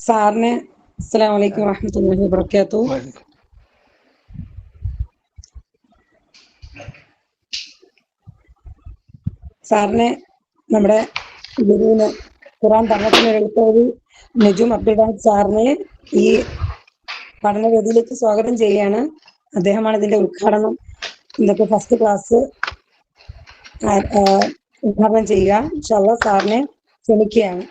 സാറിന് അസ്സലാമു അലൈക്കും വറഹ്മത്തുള്ളാഹി വബറകാതുഹു. സാറിന് നമ്മുടെ ഗുരുവിന് ഖുർആൻ പഠനത്തിന് എഴുത്തോഴി നജും അബ്ദുൽ വാഹിദ് സാറിനെ ഈ പഠനവേദിയിലേക്ക് സ്വാഗതം ചെയ്യുകയാണ്. അദ്ദേഹമാണ് ഇതിന്റെ ഉദ്ഘാടനം, ഇന്നത്തെ ഫസ്റ്റ് ക്ലാസ് ഉദ്ഘാടനം ചെയ്യുക. ഇൻഷാ അല്ലാഹ് സാറിനെ ക്ഷണിക്കുകയാണ്.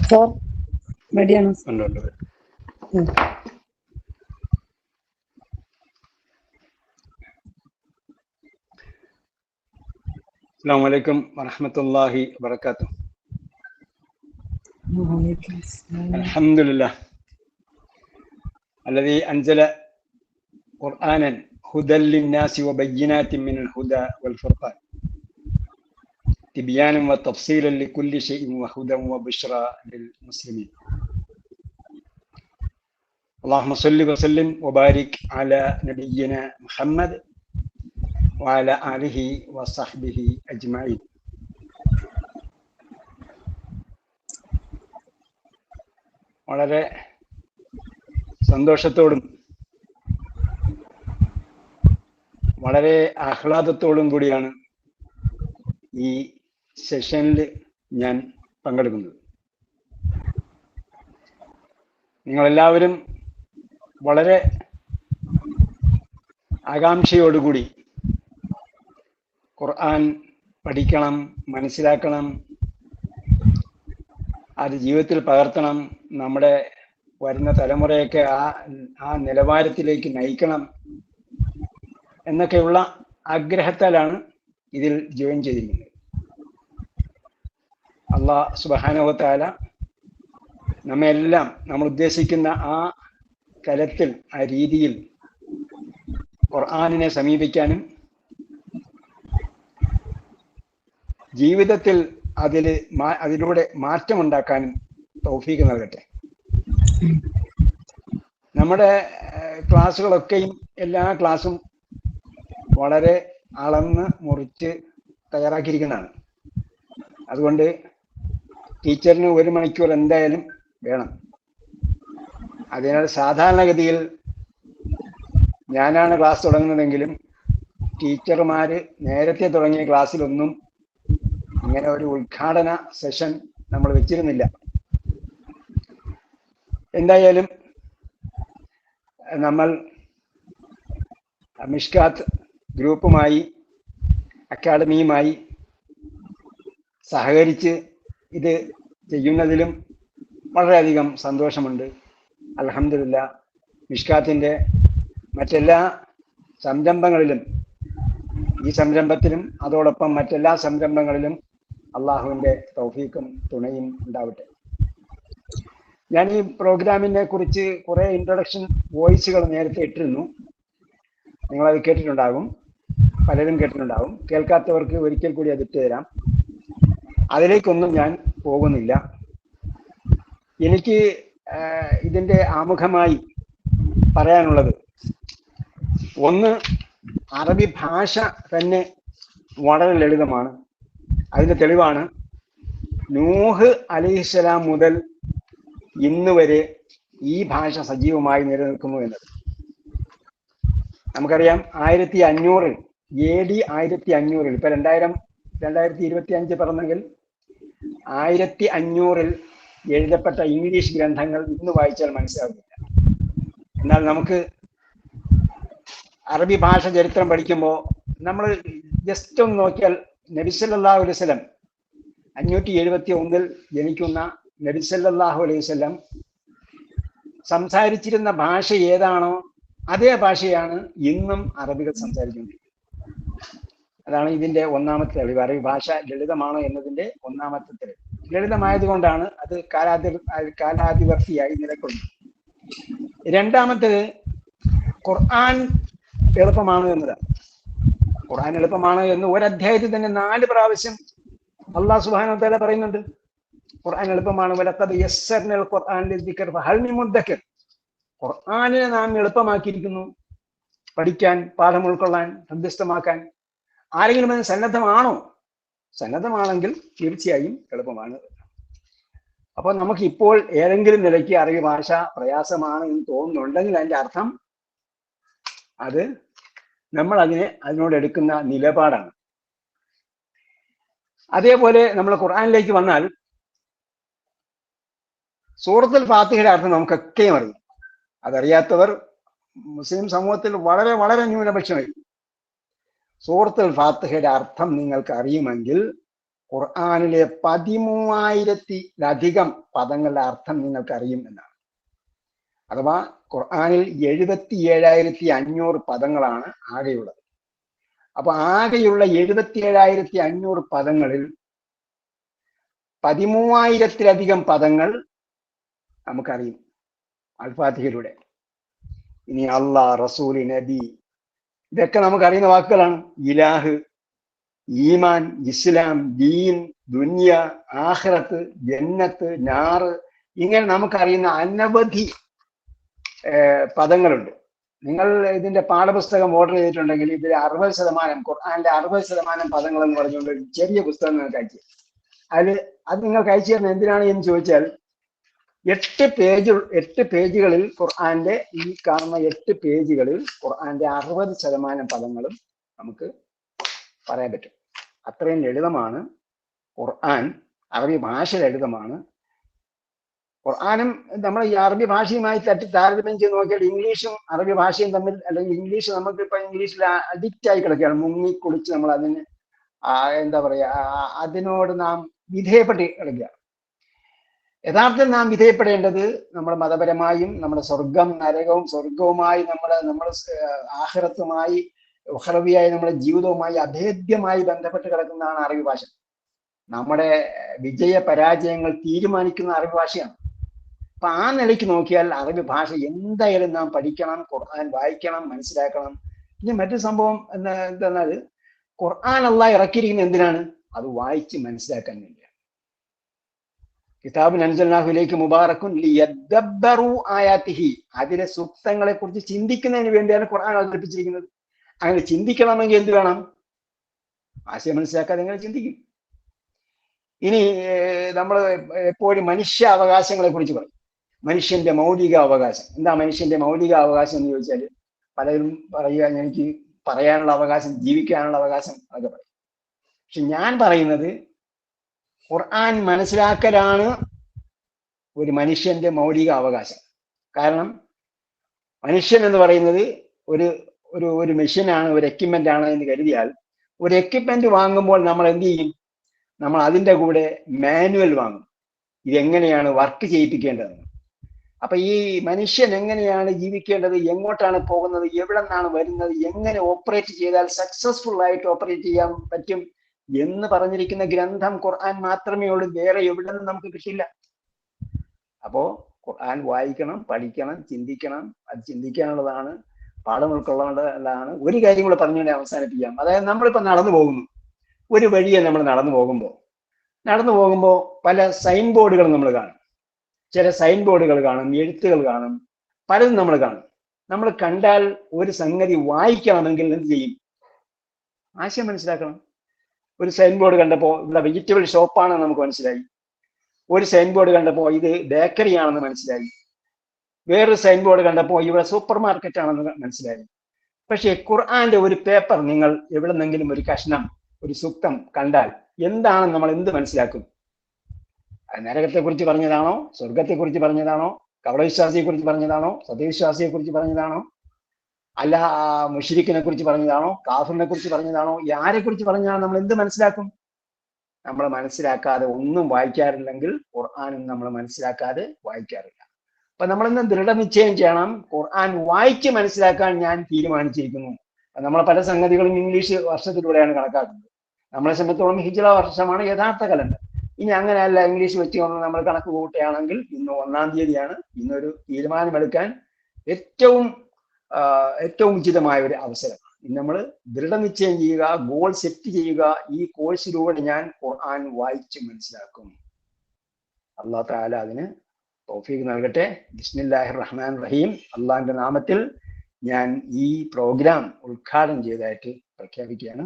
സാർ റെഡിയാണോ? السلام عليكم ورحمة الله وبركاته. الحمد لله الذي أنزل قرآنا هدى للناس وبينات من الهدى والفرقان تبيانا وتفصيلا لكل شيء وهدى وبشرى للمسلمين. اللهم صل وسلم وبارك على نبينا محمد وعلى آله وصحبه أجمعين. വളരെ സന്തോഷത്തോടും വളരെ ആഹ്ലാദത്തോടും കൂടിയാണ് ഈ സെഷനിൽ ഞാൻ പങ്കെടുക്കുന്നത്. നിങ്ങളെല്ലാവരും വളരെ ആകാംക്ഷയോടുകൂടി ഖുർആൻ പഠിക്കണം, മനസ്സിലാക്കണം, അത് ജീവിതത്തിൽ പകർത്തണം, നമ്മുടെ വരുന്ന തലമുറയൊക്കെ ആ നിലവാരത്തിലേക്ക് നയിക്കണം എന്നൊക്കെയുള്ള ആഗ്രഹത്താലാണ് ഇതിൽ ജോയിൻ ചെയ്തിരിക്കുന്നത്. അല്ലാഹ് സുബ്ഹാനഹു വ തആല നമ്മെല്ലാം നമ്മൾ ഉദ്ദേശിക്കുന്ന ആ തലത്തിൽ, ആ രീതിയിൽ ഖുർആനിനെ സമീപിക്കാനും ജീവിതത്തിൽ അതിലൂടെ മാറ്റമുണ്ടാക്കാനും തൗഫീഖ് നൽകട്ടെ. നമ്മുടെ ക്ലാസ്സുകളൊക്കെയും എല്ലാ ക്ലാസ്സും വളരെ അളന്ന് മുറിച്ച് തയ്യാറാക്കിയിരിക്കുന്നതാണ്. അതുകൊണ്ട് ടീച്ചറിന് 1 മണിക്കൂർ എന്തായാലും വേണം. അതിനാൽ സാധാരണഗതിയിൽ ഞാനാണ് ക്ലാസ് തുടങ്ങുന്നതെങ്കിലും ടീച്ചർമാര് നേരത്തെ തുടങ്ങിയ ക്ലാസ്സിലൊന്നും ഇങ്ങനെ ഒരു ഉദ്ഘാടന സെഷൻ നമ്മൾ വെച്ചിരുന്നില്ല. എന്തായാലും നമ്മൾ മിഷ്കാത്ത് ഗ്രൂപ്പുമായി, അക്കാഡമിയുമായി സഹകരിച്ച് ഇത് ചെയ്യുന്നതിലും വളരെയധികം സന്തോഷമുണ്ട്. അൽഹംദുലില്ലാഹ്, മിഷ്കാത്തിൻ്റെ മറ്റെല്ലാ സംരംഭങ്ങളിലും, ഈ സംരംഭത്തിലും അതോടൊപ്പം മറ്റെല്ലാ സംരംഭങ്ങളിലും അള്ളാഹുവിൻ്റെ തൗഫീഖും തുണയും ഉണ്ടാവട്ടെ. ഞാൻ ഈ പ്രോഗ്രാമിനെ കുറിച്ച് കുറേ ഇൻട്രൊഡക്ഷൻ വോയിസുകൾ നേരത്തെ ഇട്ടിരുന്നു. നിങ്ങളത് കേട്ടിട്ടുണ്ടാകും, പലരും കേട്ടിട്ടുണ്ടാകും. കേൾക്കാത്തവർക്ക് ഒരിക്കൽ കൂടി അത് ഇട്ട് തരാം. അതിലേക്കൊന്നും ഞാൻ പോകുന്നില്ല. എനിക്ക് ഇതിൻ്റെ ആമുഖമായി പറയാനുള്ളത്, ഒന്ന്, അറബി ഭാഷ തന്നെ വളരെ ലളിതമാണ്. അതിൻ്റെ തെളിവാണ് നൂഹ് അലൈഹിസ്സലാം മുതൽ ഇന്ന് വരെ ഈ ഭാഷ സജീവമായി നിലനിൽക്കുന്നു എന്നത്. നമുക്കറിയാം 1500 AD 1500, ഇപ്പൊ 2025 പറഞ്ഞെങ്കിൽ 1500 എഴുതപ്പെട്ട ഇംഗ്ലീഷ് ഗ്രന്ഥങ്ങൾ ഇന്ന് വായിച്ചാൽ മനസ്സിലാവില്ല. എന്നാൽ നമുക്ക് അറബി ഭാഷ ചരിത്രം പഠിക്കുമ്പോൾ നമ്മൾ ജസ്റ്റ് ഒന്ന് നോക്കിയാൽ നബി സല്ലല്ലാഹു അലൈഹി വസല്ലം 571 ജനിക്കുന്ന നബി സല്ലല്ലാഹു അലൈഹി വസല്ലം സംസാരിച്ചിരുന്ന ഭാഷ ഏതാണോ അതേ ഭാഷയാണ് ഇന്നും അറബികൾ സംസാരിക്കുന്നത്. അതാണ് ഇതിന്റെ ഒന്നാമത്തെ തെളിവ്. അറബി ഭാഷ ലളിതമാണോ എന്നതിന്റെ ഒന്നാമത്തെ തെളിവ്. ലളിതമായതുകൊണ്ടാണ് അത് കാലാതിവർത്തിയായി നിലകൊള്ളുന്നത്. രണ്ടാമത്തേത്, ഖുർആൻ എളുപ്പമാണ് എന്നതാണ്. ഖുർആൻ എളുപ്പമാണ് എന്ന് ഒരധ്യായത്തിൽ തന്നെ 4 പ്രാവശ്യം അള്ളാഹു സുബ്ഹാനഹു വ തആല പറയുന്നുണ്ട്. ഖുർആൻ എളുപ്പമാണ്. വലഖദ് യസ്സർനൽ ഖുർആന ലിദ്ദിക്ർ ഫഹൽ മിൻ മുദ്ദക്കിർ. ഖുർആനിനെ നാം എളുപ്പമാക്കിയിരിക്കുന്നു പഠിക്കാൻ, പാഠം ഉൾക്കൊള്ളാൻ, ഹൃദ്യസ്ഥമാക്കാൻ. ആരെങ്കിലും അതിന് സന്നദ്ധമാണോ? സന്നദ്ധമാണെങ്കിൽ തീർച്ചയായും എളുപ്പമാണ്. അപ്പൊ നമുക്ക് ഇപ്പോൾ ഏതെങ്കിലും നിലയ്ക്ക് അറബി ഭാഷ പ്രയാസമാണ് എന്ന് തോന്നുന്നുണ്ടെങ്കിൽ അതിന്റെ അർത്ഥം അത് നമ്മൾ അതിനോട് എടുക്കുന്ന നിലപാടാണ്. അതേപോലെ നമ്മൾ ഖുർആനിലേക്ക് വന്നാൽ സൂറത്തുൽ ഫാത്തിഹയുടെ അർത്ഥം നമുക്കൊക്കെയും അറിയാം. അതറിയാത്തവർ മുസ്ലിം സമൂഹത്തിൽ വളരെ വളരെ ന്യൂനപക്ഷമായി. സൂറത്തുൽ ഫാത്തിഹയുടെ അർത്ഥം നിങ്ങൾക്ക് അറിയുമെങ്കിൽ ഖുർആനിലെ 13,000-ലധികം പദങ്ങളുടെ അർത്ഥം നിങ്ങൾക്ക് അറിയും എന്നാണ്. അഥവാ ഖുർആനിൽ 77,500 പദങ്ങളാണ് ആകെയുള്ളത്. അപ്പൊ ആകെയുള്ള 77,500 പദങ്ങളിൽ 13,000-ലധികം പദങ്ങൾ നമുക്കറിയും അൽ ഫാത്തിഹയിലൂടെ. ഇനി അല്ലാഹ്, റസൂൽ, നബി, ഇതൊക്കെ നമുക്കറിയുന്ന വാക്കുകളാണ്. ഇലാഹ്, ഈമാൻ, ഇസ്ലാം, ദീൻ, ദുനിയ, ആഖിറത്ത്, ജന്നത്ത്, നാറ്, ഇങ്ങനെ നമുക്കറിയുന്ന അനവധി പദങ്ങളുണ്ട്. നിങ്ങൾ ഇതിന്റെ പാഠപുസ്തകം ഓർഡർ ചെയ്തിട്ടുണ്ടെങ്കിൽ ഇതിൽ 60%, ഖുർആനിലെ 60% പദങ്ങൾ എന്ന് പറഞ്ഞുകൊണ്ട് ഒരു ചെറിയ പുസ്തകം നിങ്ങൾക്ക് അയച്ചു. അത് നിങ്ങൾക്ക് അയച്ചു തരുന്നത് എന്തിനാണ് എന്ന് ചോദിച്ചാൽ 8 പേജുകളിൽ ഖുർആന്റെ ഈ കാണുന്ന 8 പേജുകളിൽ ഖുർആന്റെ 60% പദങ്ങളും നമുക്ക് പറയാൻ പറ്റും. അത്രയും ലളിതമാണ് ഖുർആൻ. അറബി ഭാഷ ലളിതമാണ്. ഖുർആനും നമ്മൾ ഈ അറബി ഭാഷയുമായി താരതമ്യം ചെയ്ത് നോക്കിയാൽ ഇംഗ്ലീഷും അറബി ഭാഷയും തമ്മിൽ, അല്ലെങ്കിൽ ഇംഗ്ലീഷ് നമുക്ക് ഇപ്പൊ ഇംഗ്ലീഷിൽ അഡിക്റ്റ് ആയി കിടക്കുകയാണ്. മുങ്ങിക്കുളിച്ച് നമ്മൾ അതിന് എന്താ പറയാ, അതിനോട് നാം വിധേയപ്പെട്ട് കിടക്കുകയാണ്. യഥാർത്ഥത്തിൽ നാം വിധേയപ്പെടേണ്ടത് നമ്മുടെ മതപരമായും നമ്മുടെ സ്വർഗവുമായി നമ്മുടെ ആഖിറത്തുമായി ഉഖറവിയായി നമ്മുടെ ജീവിതവുമായി അഭേദ്യമായി ബന്ധപ്പെട്ട് കിടക്കുന്നതാണ് അറബി ഭാഷ. നമ്മുടെ വിജയ പരാജയങ്ങൾ തീരുമാനിക്കുന്ന അറബി ഭാഷയാണ്. അപ്പൊ ആ നിലയ്ക്ക് നോക്കിയാൽ അറബി ഭാഷ എന്തായാലും നാം പഠിക്കണം, ഖുർആൻ വായിക്കണം, മനസ്സിലാക്കണം. ഇനി മറ്റൊരു സംഭവം എന്തെന്നാൽ ഖുർആൻ അല്ലാഹ് ഇറക്കിയിരിക്കുന്നത് എന്തിനാണ്? അത് വായിച്ച് മനസ്സിലാക്കാൻ വേണ്ടിയാണ്. കിതാബുൻ അൻസൽനാഹു ഇലൈക മുബാറകുൻ ലിയദ്ദബ്ബറു ആയാതിഹി. അതിലെ സൂക്തങ്ങളെ കുറിച്ച് ചിന്തിക്കുന്നതിന് വേണ്ടിയാണ് ഖുർആൻ അവതരിപ്പിച്ചിരിക്കുന്നത്. അങ്ങനെ ചിന്തിക്കണമെങ്കിൽ എന്ത് വേണം? ആശയം മനസ്സിലാക്കാതെ എങ്ങനെ ചിന്തിക്കും? ഇനി നമ്മൾ എപ്പോഴും മനുഷ്യ അവകാശങ്ങളെ കുറിച്ച് പറയും. മനുഷ്യന്റെ മൗലിക അവകാശം. എന്താ മനുഷ്യന്റെ മൗലിക അവകാശം എന്ന് ചോദിച്ചാൽ പലരും പറയുക, എനിക്ക് പറയാനുള്ള അവകാശം, ജീവിക്കാനുള്ള അവകാശം അതൊക്കെ പറയും. പക്ഷെ ഞാൻ പറയുന്നത് ഖുർആൻ മനസ്സിലാക്കലാണ് ഒരു മനുഷ്യന്റെ മൗലിക അവകാശം. കാരണം മനുഷ്യൻ എന്ന് പറയുന്നത് ഒരു മെഷീനാണ്, ഒരു എക്യുപ്മെന്റ് ആണ് എന്ന് കരുതിയാൽ, ഒരു എക്യുപ്മെന്റ് വാങ്ങുമ്പോൾ നമ്മൾ എന്ത് ചെയ്യും? നമ്മൾ അതിൻ്റെ കൂടെ മാനുവൽ വാങ്ങും, ഇതെങ്ങനെയാണ് വർക്ക് ചെയ്യിപ്പിക്കേണ്ടതെന്ന്. അപ്പൊ ഈ മനുഷ്യൻ എങ്ങനെയാണ് ജീവിക്കേണ്ടത്, എങ്ങോട്ടാണ് പോകുന്നത്, എവിടെ നിന്നാണ് വരുന്നത്, എങ്ങനെ ഓപ്പറേറ്റ് ചെയ്താൽ സക്സസ്ഫുൾ ആയിട്ട് ഓപ്പറേറ്റ് ചെയ്യാൻ പറ്റും എന്ന് പറഞ്ഞിരിക്കുന്ന ഗ്രന്ഥം ഖുർആൻ മാത്രമേ ഉള്ളൂ. വേറെ എവിടെ നിന്നും നമുക്ക് കിട്ടില്ല. അപ്പോ ഖുർആൻ വായിക്കണം, പഠിക്കണം, ചിന്തിക്കണം. അത് ചിന്തിക്കാനുള്ളതാണ്, പാഠം ഉൾക്കൊള്ളേണ്ടതാണ്. ഒരു കാര്യം കൂടെ പറഞ്ഞുകൊണ്ട് അവസാനിപ്പിക്കാം. അതായത് നമ്മളിപ്പോ നടന്നു പോകുന്നു, ഒരു വഴിയെ നമ്മൾ നടന്നു പോകുമ്പോൾ പല സൈൻ ബോർഡുകൾ നമ്മൾ കാണും. ചില സൈൻ ബോർഡുകൾ കാണും, എഴുത്തുകൾ കാണും, പലതും നമ്മൾ കാണും. നമ്മൾ കണ്ടാൽ ഒരു സംഗതി വായിക്കണമെങ്കിൽ എന്ത് ചെയ്യും? ആശയം മനസ്സിലാക്കണം. ഒരു സൈൻ ബോർഡ് കണ്ടപ്പോൾ ഇവിടെ വെജിറ്റബിൾ ഷോപ്പാണെന്ന് നമുക്ക് മനസ്സിലായി. ഒരു സൈൻ ബോർഡ് കണ്ടപ്പോൾ ഇത് ബേക്കറി ആണെന്ന് മനസ്സിലായി. വേറൊരു സൈൻ ബോർഡ് കണ്ടപ്പോൾ ഇവിടെ സൂപ്പർ മാർക്കറ്റ് ആണെന്ന് മനസ്സിലായി. പക്ഷേ ഖുർആന്റെ ഒരു പേപ്പർ നിങ്ങൾ എവിടെന്നെങ്കിലും ഒരു കഷ്ണം, ഒരു സൂക്തം കണ്ടാൽ എന്താണ് നമ്മൾ എന്ത് മനസ്സിലാക്കും? നരകത്തെ കുറിച്ച് പറഞ്ഞതാണോ? സ്വർഗത്തെ കുറിച്ച് പറഞ്ഞതാണോ? കപടവിശ്വാസിയെ കുറിച്ച് പറഞ്ഞതാണോ? സത്യവിശ്വാസിയെ കുറിച്ച് പറഞ്ഞതാണോ? അല്ല മുശ്രിക്കിനെ കുറിച്ച് പറഞ്ഞതാണോ? കാഫിറിനെ കുറിച്ച് പറഞ്ഞതാണോ? ആരെ കുറിച്ച് പറഞ്ഞാൽ നമ്മൾ എന്ത് മനസ്സിലാക്കും? നമ്മൾ മനസ്സിലാക്കാതെ ഒന്നും വായിക്കാറില്ലെങ്കിൽ ഖുർആനും നമ്മൾ മനസ്സിലാക്കാതെ വായിക്കാറില്ല. അപ്പൊ നമ്മളെന്ന് ദൃഢനിശ്ചയം ചെയ്യണം, ഖുർആൻ വായിച്ച് മനസ്സിലാക്കാൻ ഞാൻ തീരുമാനിച്ചിരിക്കുന്നു. നമ്മൾ പല സംഗതികളും ഇംഗ്ലീഷ് വർഷത്തിലൂടെയാണ് കണക്കാക്കുന്നത്. നമ്മളെ സംബന്ധിച്ചോളം ഹിജ്റ വർഷമാണ് യഥാർത്ഥ കലണ്ടർ. ഇനി അങ്ങനെയല്ല, ഇംഗ്ലീഷ് വെച്ചുകൊണ്ട് നമ്മൾ കണക്ക് കൂട്ടുകയാണെങ്കിൽ ഇന്ന് 1-ാം തീയതിയാണ്. ഇന്നൊരു തീരുമാനമെടുക്കാൻ ഏറ്റവും ഏറ്റവും ഉചിതമായ ഒരു അവസരം. നമ്മൾ ദൃഢനിശ്ചയം ചെയ്യുക, ഗോൾ സെറ്റ് ചെയ്യുക. ഈ കോഴ്സിലൂടെ ഞാൻ ഖുർആൻ വായിച്ച് മനസ്സിലാക്കും. അള്ളാഹു തആല അതിന് തൗഫീഖ് നൽകട്ടെ. ബിസ്മില്ലാഹിർ റഹ്മാൻ റഹീം. അള്ളാഹിന്റെ നാമത്തിൽ ഞാൻ ഈ പ്രോഗ്രാം ഉദ്ഘാടനം ചെയ്തതായിട്ട് പ്രഖ്യാപിക്കുകയാണ്.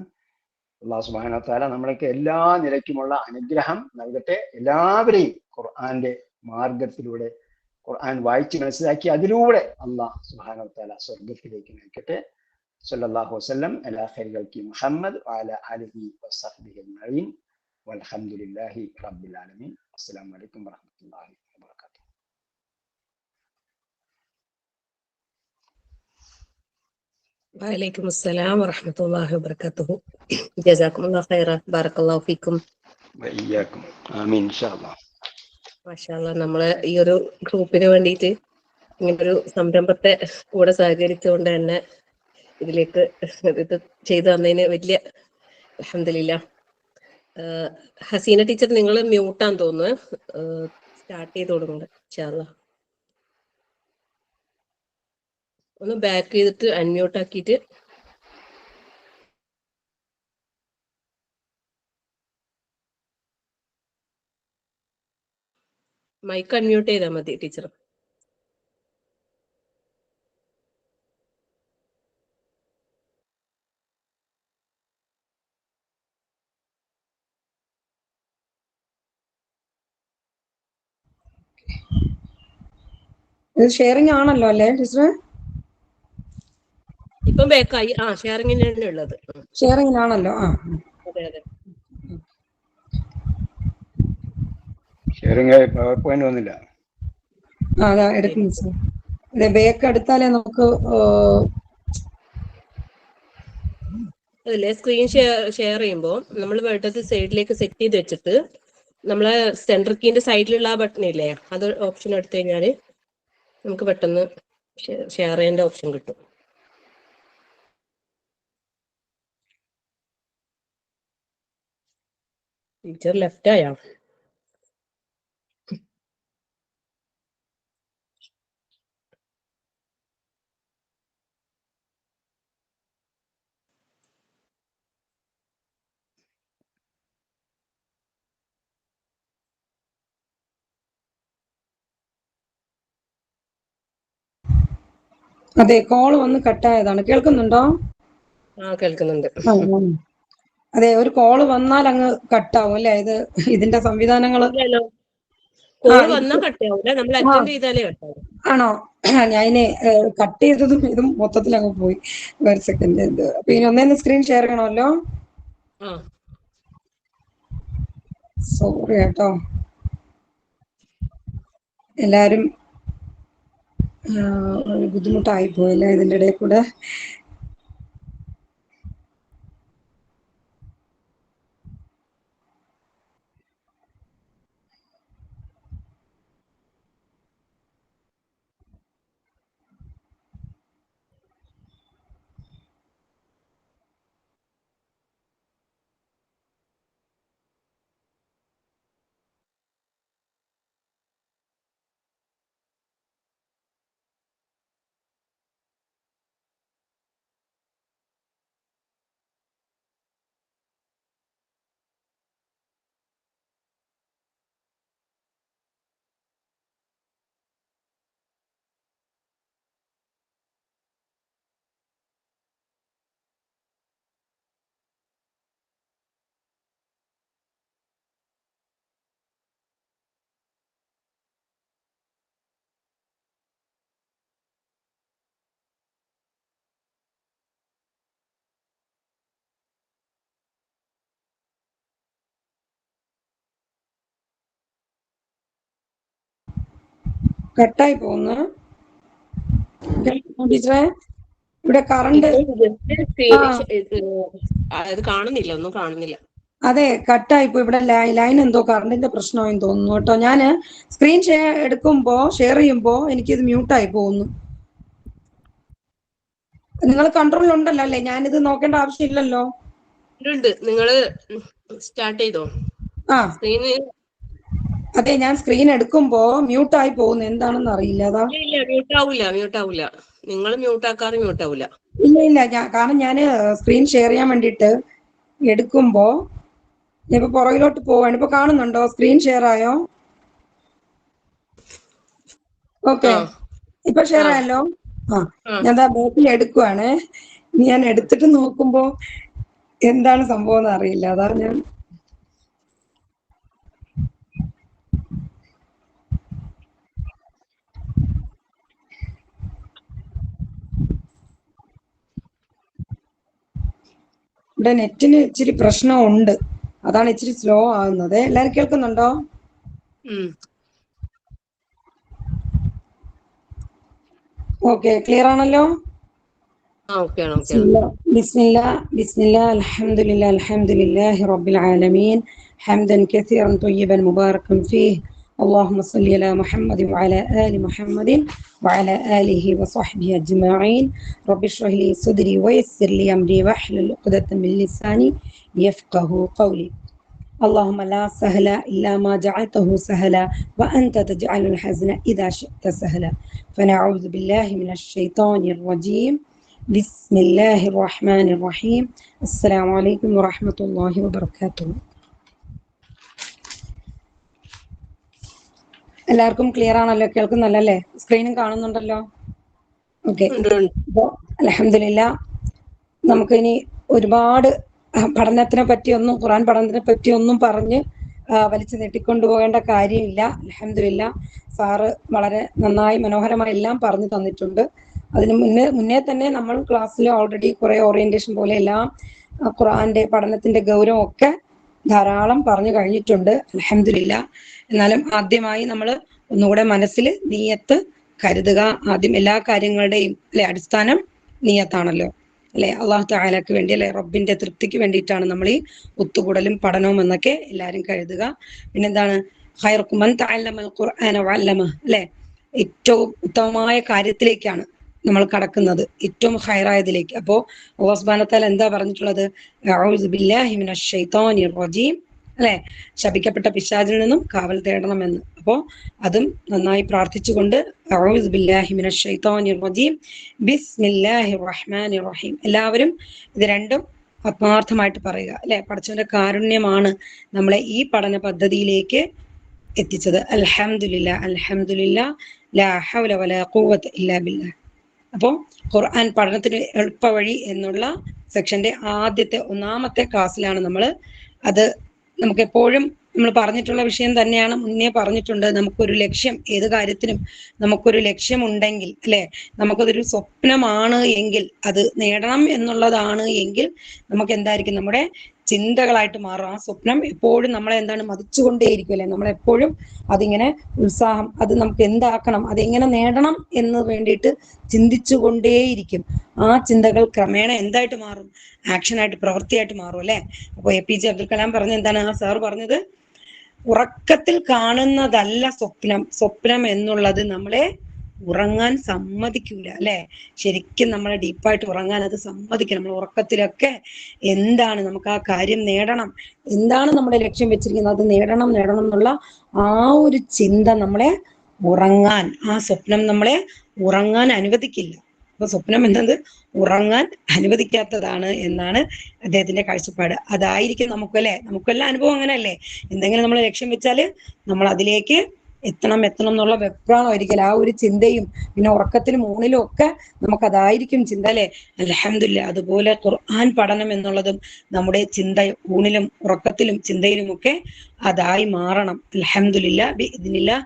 അള്ളാഹു സുബ്ഹാനഹു വ തആല നമ്മളൊക്കെ എല്ലാ നിലയ്ക്കുമുള്ള അനുഗ്രഹം നൽകട്ടെ. എല്ലാവരെയും ഖുർആന്റെ മാർഗത്തിലൂടെ ഖുർആൻ വായിച്ച് മനസ്സിലാക്കി അതിലൂടെ അള്ളാഹു സുബ്ഹാനഹു വ തആല സ്വർഗ്ഗത്തിലേക്ക് നയിക്കട്ടെ. സല്ലല്ലാഹു വസല്ലം അലാ ഖൈറിൽ ഖൽഖി മുഹമ്മദ് വഅലാ ആലിഹി വസഹ്ബിഹി അജ്മഈൻ വൽഹംദുലില്ലാഹി റബ്ബിൽ ആലമീൻ. അസ്സലാമു അലൈക്കും വറഹ്മത്തുള്ളാഹി വബറകാതുഹു. വഅലൈക്കും അസ്സലാം വറഹ്മത്തുള്ളാഹി വബറകാതുഹു. ജസാക്കുമുല്ലാഹു ഖൈറ. ബറകല്ലാഹു ഫീക്കും. വഇയ്യാക്കും. ആമീൻ ഇൻഷാ അല്ലാഹ്. മാഷാ അല്ലാഹ്, നമ്മള് ഈ ഒരു ഗ്രൂപ്പിന് വേണ്ടിയിട്ട് ഇങ്ങനൊരു സംരംഭത്തെ കൂടെ സഹകരിച്ചുകൊണ്ട് തന്നെ ഇതിലേക്ക് ഇത് ചെയ്തു തന്നതിന് വലിയ അൽഹംദുലില്ലാഹ്. ഹസീന ടീച്ചർ, നിങ്ങൾ മ്യൂട്ടാന്ന് തോന്നുന്നു. സ്റ്റാർട്ട് ചെയ്ത് കൊടുക്കുന്നുണ്ട്. ഇൻഷാ അല്ലാഹ് ഒന്ന് ബാക്ക് ചെയ്തിട്ട് അൺമ്യൂട്ട് ആക്കിയിട്ട് മൈക്ക് അൺമ്യൂട്ട് ചെയ്താൽ മതി ടീച്ചർ. ഇത് ഷെയറിംഗ് ആണല്ലോ അല്ലേ ടീച്ചർ? ഇപ്പം ബാക്കായി. ഷെയറിങ്ങിനാണ് ഉള്ളത്. ഷെയറിംഗിനാണല്ലോ. അതെ അതെ. ഷെയറിംഗ് പവർ പോയിന്റ് വന്നില്ല. അതാ എടുക്കുന്നു സാർ. അതെ, ബേക്ക് എടുത്താലേ നമുക്ക് അതിലെ സ്ക്രീൻ ഷെയർ ചെയ്യുമ്പോൾ നമ്മൾ വേണ്ടത് സൈഡിലേക്ക് സെറ്റ് ചെയ്ത് വെച്ചിട്ട് നമ്മളെ സെന്റർ കീന്റെ സൈഡിലുള്ള ആ ബട്ടൺ ഇല്ലേ, അത് ഓപ്ഷൻ എടുത്തു കഴിഞ്ഞാൽ നമുക്ക് പെട്ടെന്ന് ഷെയർ ചെയ്യേണ്ട ഓപ്ഷൻ കിട്ടും. ടീച്ചർ ലെഫ്റ്റ് ആയാ? അതെ, കോള് വന്ന് കട്ടായതാണ്. കേൾക്കുന്നുണ്ടോ? കേൾക്കുന്നുണ്ട്. അതെ, ഒരു കോള് വന്നാൽ അങ്ങ് കട്ടാവും അല്ലേ? ഇതിന്റെ സംവിധാനങ്ങള് കോള് വന്നാൽ കട്ടാവൂല, നമ്മൾ അറ്റൻഡ് ചെയ്താലേ കട്ടാവും. ആണോ? ഞാനിനെ കട്ട് ചെയ്തതും ഇതും മൊത്തത്തിൽ അങ്ങ് പോയി. ഒരു സെക്കൻഡ്. പിന്നെ ഒന്നേന്ന് സ്ക്രീൻ ഷെയർ ചെയ്യണമല്ലോ. സോറി കേട്ടോ, എല്ലാരും ഒരു ബുദ്ധിമുട്ടായി പോയില്ലേ ഇതിൻ്റെ ഇടയിൽ കൂടെ. കട്ടായി പോകുന്നു ടീച്ചറെ. ഇവിടെ കറണ്ട് കാണുന്നില്ല, ഒന്നും കാണുന്നില്ല. അതെ, കട്ടായി പോയി. ഇവിടെ ലൈൻ എന്തോ കറണ്ടിന്റെ പ്രശ്നമായെന്ന് തോന്നുന്നു കേട്ടോ. ഞാന് സ്ക്രീൻ ഷെയർ ചെയ്യുമ്പോ എനിക്കിത് മ്യൂട്ടായി പോകുന്നു. നിങ്ങൾ കൺട്രോൾ ഉണ്ടല്ലോ അല്ലേ? ഞാനിത് നോക്കേണ്ട ആവശ്യമില്ലല്ലോ. നിങ്ങള് സ്റ്റാർട്ട് ചെയ്തോ സ്ക്രീന്? അതെ, ഞാൻ സ്ക്രീൻ എടുക്കുമ്പോ മ്യൂട്ടായി പോകുന്നു. എന്താണെന്ന് അറിയില്ല. അതാ. മ്യൂട്ട് ആവൂല. നിങ്ങൾ മ്യൂട്ടാക്കാറ് മ്യൂട്ടാവൂല. ഇല്ല കാരണം ഞാൻ സ്ക്രീൻ ഷെയർ ചെയ്യാൻ വേണ്ടിയിട്ട് എടുക്കുമ്പോ ഇപ്പൊ പുറകിലോട്ട് പോവാണ്. ഇപ്പൊ കാണുന്നുണ്ടോ? സ്ക്രീൻ ഷെയർ ആയോ? ഓക്കെ, ഇപ്പൊ ഷെയർ ആയല്ലോ. ഞാൻ ബാക്കിൽ എടുക്കുവാണ്. ഞാൻ എടുത്തിട്ട് നോക്കുമ്പോ എന്താണ് സംഭവം എന്ന് അറിയില്ല. അതാണ് ഞാൻ ഇവിടെ നെറ്റിന് ഇച്ചിരി പ്രശ്നമുണ്ട്, അതാണ് ഇച്ചിരി സ്ലോ ആകുന്നത്. എല്ലാരും കേൾക്കുന്നുണ്ടോ? ഓക്കെ, ക്ലിയർ ആണല്ലോ? ബിസ്മില്ലാ അൽഹംദുലില്ലാഹി റബ്ബിൽ ആലമീൻ ഹംദൻ കസീറൻ ത്വയ്യിബൻ മുബാറകൻ ഫീഹി اللهم صل على محمد وعلى آل محمد وعلى آله وصحبه أجمعين رب اشرح لي صدري ويسر لي أمري واحلل عقدة من لساني يفقه قولي اللهم لا سهل إلا ما جعلته سهلا وأنت تجعل الحزن إذا شئت سهلا فنعوذ بالله من الشيطان الرجيم بسم الله الرحمن الرحيم السلام عليكم ورحمة الله وبركاته. എല്ലാവർക്കും ക്ലിയർ ആണല്ലോ? കേൾക്കുന്നല്ലേ? സ്ക്രീനും കാണുന്നുണ്ടല്ലോ? ഓക്കെ, അപ്പോൾ അൽഹംദുലില്ലാ നമുക്കിനി ഒരുപാട് പഠനത്തിനെ പറ്റിയൊന്നും ഖുർആൻ പഠനത്തിനെ പറ്റിയൊന്നും പറഞ്ഞ് വലിച്ചു നീട്ടിക്കൊണ്ടുപോകേണ്ട കാര്യമില്ല. അൽഹംദുലില്ലാ സാറ് വളരെ നന്നായി മനോഹരമായി എല്ലാം പറഞ്ഞു തന്നിട്ടുണ്ട്. അതിന് മുന്നേ തന്നെ നമ്മൾ ക്ലാസ്സിൽ ഓൾറെഡി കുറെ ഓറിയന്റേഷൻ പോലെ എല്ലാം ഖുർആന്റെ പഠനത്തിന്റെ ഗൗരവം ഒക്കെ ധാരാളം പറഞ്ഞു കഴിഞ്ഞിട്ടുണ്ട്. അൽഹംദുലില്ലാ. എന്നാലും ആദ്യമായി നമ്മൾ ഒന്നുകൂടെ മനസ്സിൽ നിയ്യത്ത് കരുതുക. ആദ്യം എല്ലാ കാര്യങ്ങളുടെയും അടിസ്ഥാനം നിയ്യത്താണല്ലോ അല്ലെ? അള്ളാഹു തആലക്ക് വേണ്ടി അല്ലെ, റബ്ബിന്റെ തൃപ്തിക്ക് വേണ്ടിയിട്ടാണ് നമ്മൾ ഈ ഒത്തുകൂടലും പഠനവും എന്നൊക്കെ എല്ലാവരും കരുതുക. പിന്നെന്താണ്? ഖൈറുക്കും മൻ തഅല്ലമൽ ഖുർആന വഅല്ലമഹു അല്ലെ? ഏറ്റവും ഉത്തമമായ കാര്യത്തിലേക്കാണ് നമ്മൾ കടക്കുന്നത്, ഏറ്റവും ഹൈറായതിലേക്ക്. അപ്പോ അല്ലാഹു സുബ്ഹാനഹു വ തആല എന്താ പറഞ്ഞിട്ടുള്ളത്? അഊദു ബില്ലാഹി മിനശ് ശൈത്വാനിർ റജീം അല്ലെ? ശപിക്കപ്പെട്ട പിശാചിൽ നിന്നും കാവൽ തേടണമെന്ന്. അപ്പോൾ അതും നന്നായി പ്രാർത്ഥിച്ചുകൊണ്ട് അഊദു ബില്ലാഹി മിനശ് ശൈത്വാനിർ റജീം ബിസ്മില്ലാഹിർ റഹ്മാനിർ റഹീം എല്ലാവരും ഇത് രണ്ടും ആത്മാർത്ഥമായിട്ട് പറയുക അല്ലെ? പടച്ചവന്റെ കാരുണ്യമാണ് നമ്മളെ ഈ പഠന പദ്ധതിയിലേക്ക് എത്തിച്ചത്. അൽഹംദുലില്ലാ അൽഹംദുലില്ലാ ലാ ഹൗല വലാ ഖുവത ഇല്ലാ ബില്ലാഹ്. അപ്പോൾ ഖുർആൻ പഠനത്തിന് എളുപ്പവഴി എന്നുള്ള സെക്ഷന്റെ ആദ്യത്തെ ഒന്നാമത്തെ ക്ലാസ്സിലാണ് നമ്മൾ. അത് നമുക്ക് എപ്പോഴും നമ്മൾ പറഞ്ഞിട്ടുള്ള വിഷയം തന്നെയാണ്, മുന്നേ പറഞ്ഞിട്ടുണ്ട്. നമുക്കൊരു ലക്ഷ്യം, ഏത് കാര്യത്തിനും നമുക്കൊരു ലക്ഷ്യം ഉണ്ടെങ്കിൽ അല്ലെ, നമുക്കതൊരു സ്വപ്നമാണ് എങ്കിൽ, അത് നേടണം എന്നുള്ളതാണ് എങ്കിൽ നമുക്ക് എന്തായിരിക്കും? നമ്മുടെ ചിന്തകളായിട്ട് മാറും. ആ സ്വപ്നം എപ്പോഴും നമ്മളെ എന്താണ് മതിച്ചുകൊണ്ടേയിരിക്കും അല്ലെ? നമ്മളെപ്പോഴും അതിങ്ങനെ ഉത്സാഹം, അത് നമുക്ക് എന്താക്കണം, അതെങ്ങനെ നേടണം എന്ന് വേണ്ടിയിട്ട് ചിന്തിച്ചു കൊണ്ടേയിരിക്കും. ആ ചിന്തകൾ ക്രമേണ എന്തായിട്ട് മാറും? ആക്ഷനായിട്ട്, പ്രവൃത്തിയായിട്ട് മാറും അല്ലെ? അപ്പൊ APJ അബ്ദുൽ കലാം പറഞ്ഞ എന്താണ്? ആ സാർ പറഞ്ഞത്, ഉറക്കത്തിൽ കാണുന്നതല്ല സ്വപ്നം, സ്വപ്നം എന്നുള്ളത് നമ്മളെ ഉറങ്ങാൻ സമ്മതിക്കൂല അല്ലെ? ശരിക്കും നമ്മളെ ഡീപ്പായിട്ട് ഉറങ്ങാൻ അത് സമ്മതിക്കണം. നമ്മൾ ഉറക്കത്തിലൊക്കെ എന്താണ് നമുക്ക് ആ കാര്യം നേടണം, എന്താണ് നമ്മുടെ ലക്ഷ്യം വെച്ചിരിക്കുന്നത്, അത് നേടണം എന്നുള്ള ആ ഒരു ചിന്ത നമ്മളെ ഉറങ്ങാൻ, ആ സ്വപ്നം നമ്മളെ ഉറങ്ങാൻ അനുവദിക്കില്ല. അപ്പൊ സ്വപ്നം എന്നത് ഉറങ്ങാൻ അനുവദിക്കാത്തതാണ് എന്നാണ് അദ്ദേഹത്തിന്റെ കാഴ്ചപ്പാട്. അതായിരിക്കും നമുക്കല്ലേ, നമുക്കെല്ലാം അനുഭവം അങ്ങനെയല്ലേ? എന്തെങ്കിലും നമ്മൾ ലക്ഷ്യം വെച്ചാല് നമ്മൾ അതിലേക്ക് എത്തണം എന്നുള്ള വെപ്രാളമായിരിക്കും, ആ ഒരു ചിന്തയും. പിന്നെ ഉറക്കത്തിലും ഊണിലും ഒക്കെ നമുക്കതായിരിക്കും ചിന്ത അല്ലെ? അൽഹംദുലില്ലാ. അതുപോലെ ഖുർആൻ പഠനം എന്നുള്ളതും നമ്മുടെ ചിന്ത ഊണിലും ഉറക്കത്തിലും ചിന്തയിലും ഒക്കെ അതായി മാറണം. അൽഹംദുലില്ലാ ബിഇദ്നില്ലാ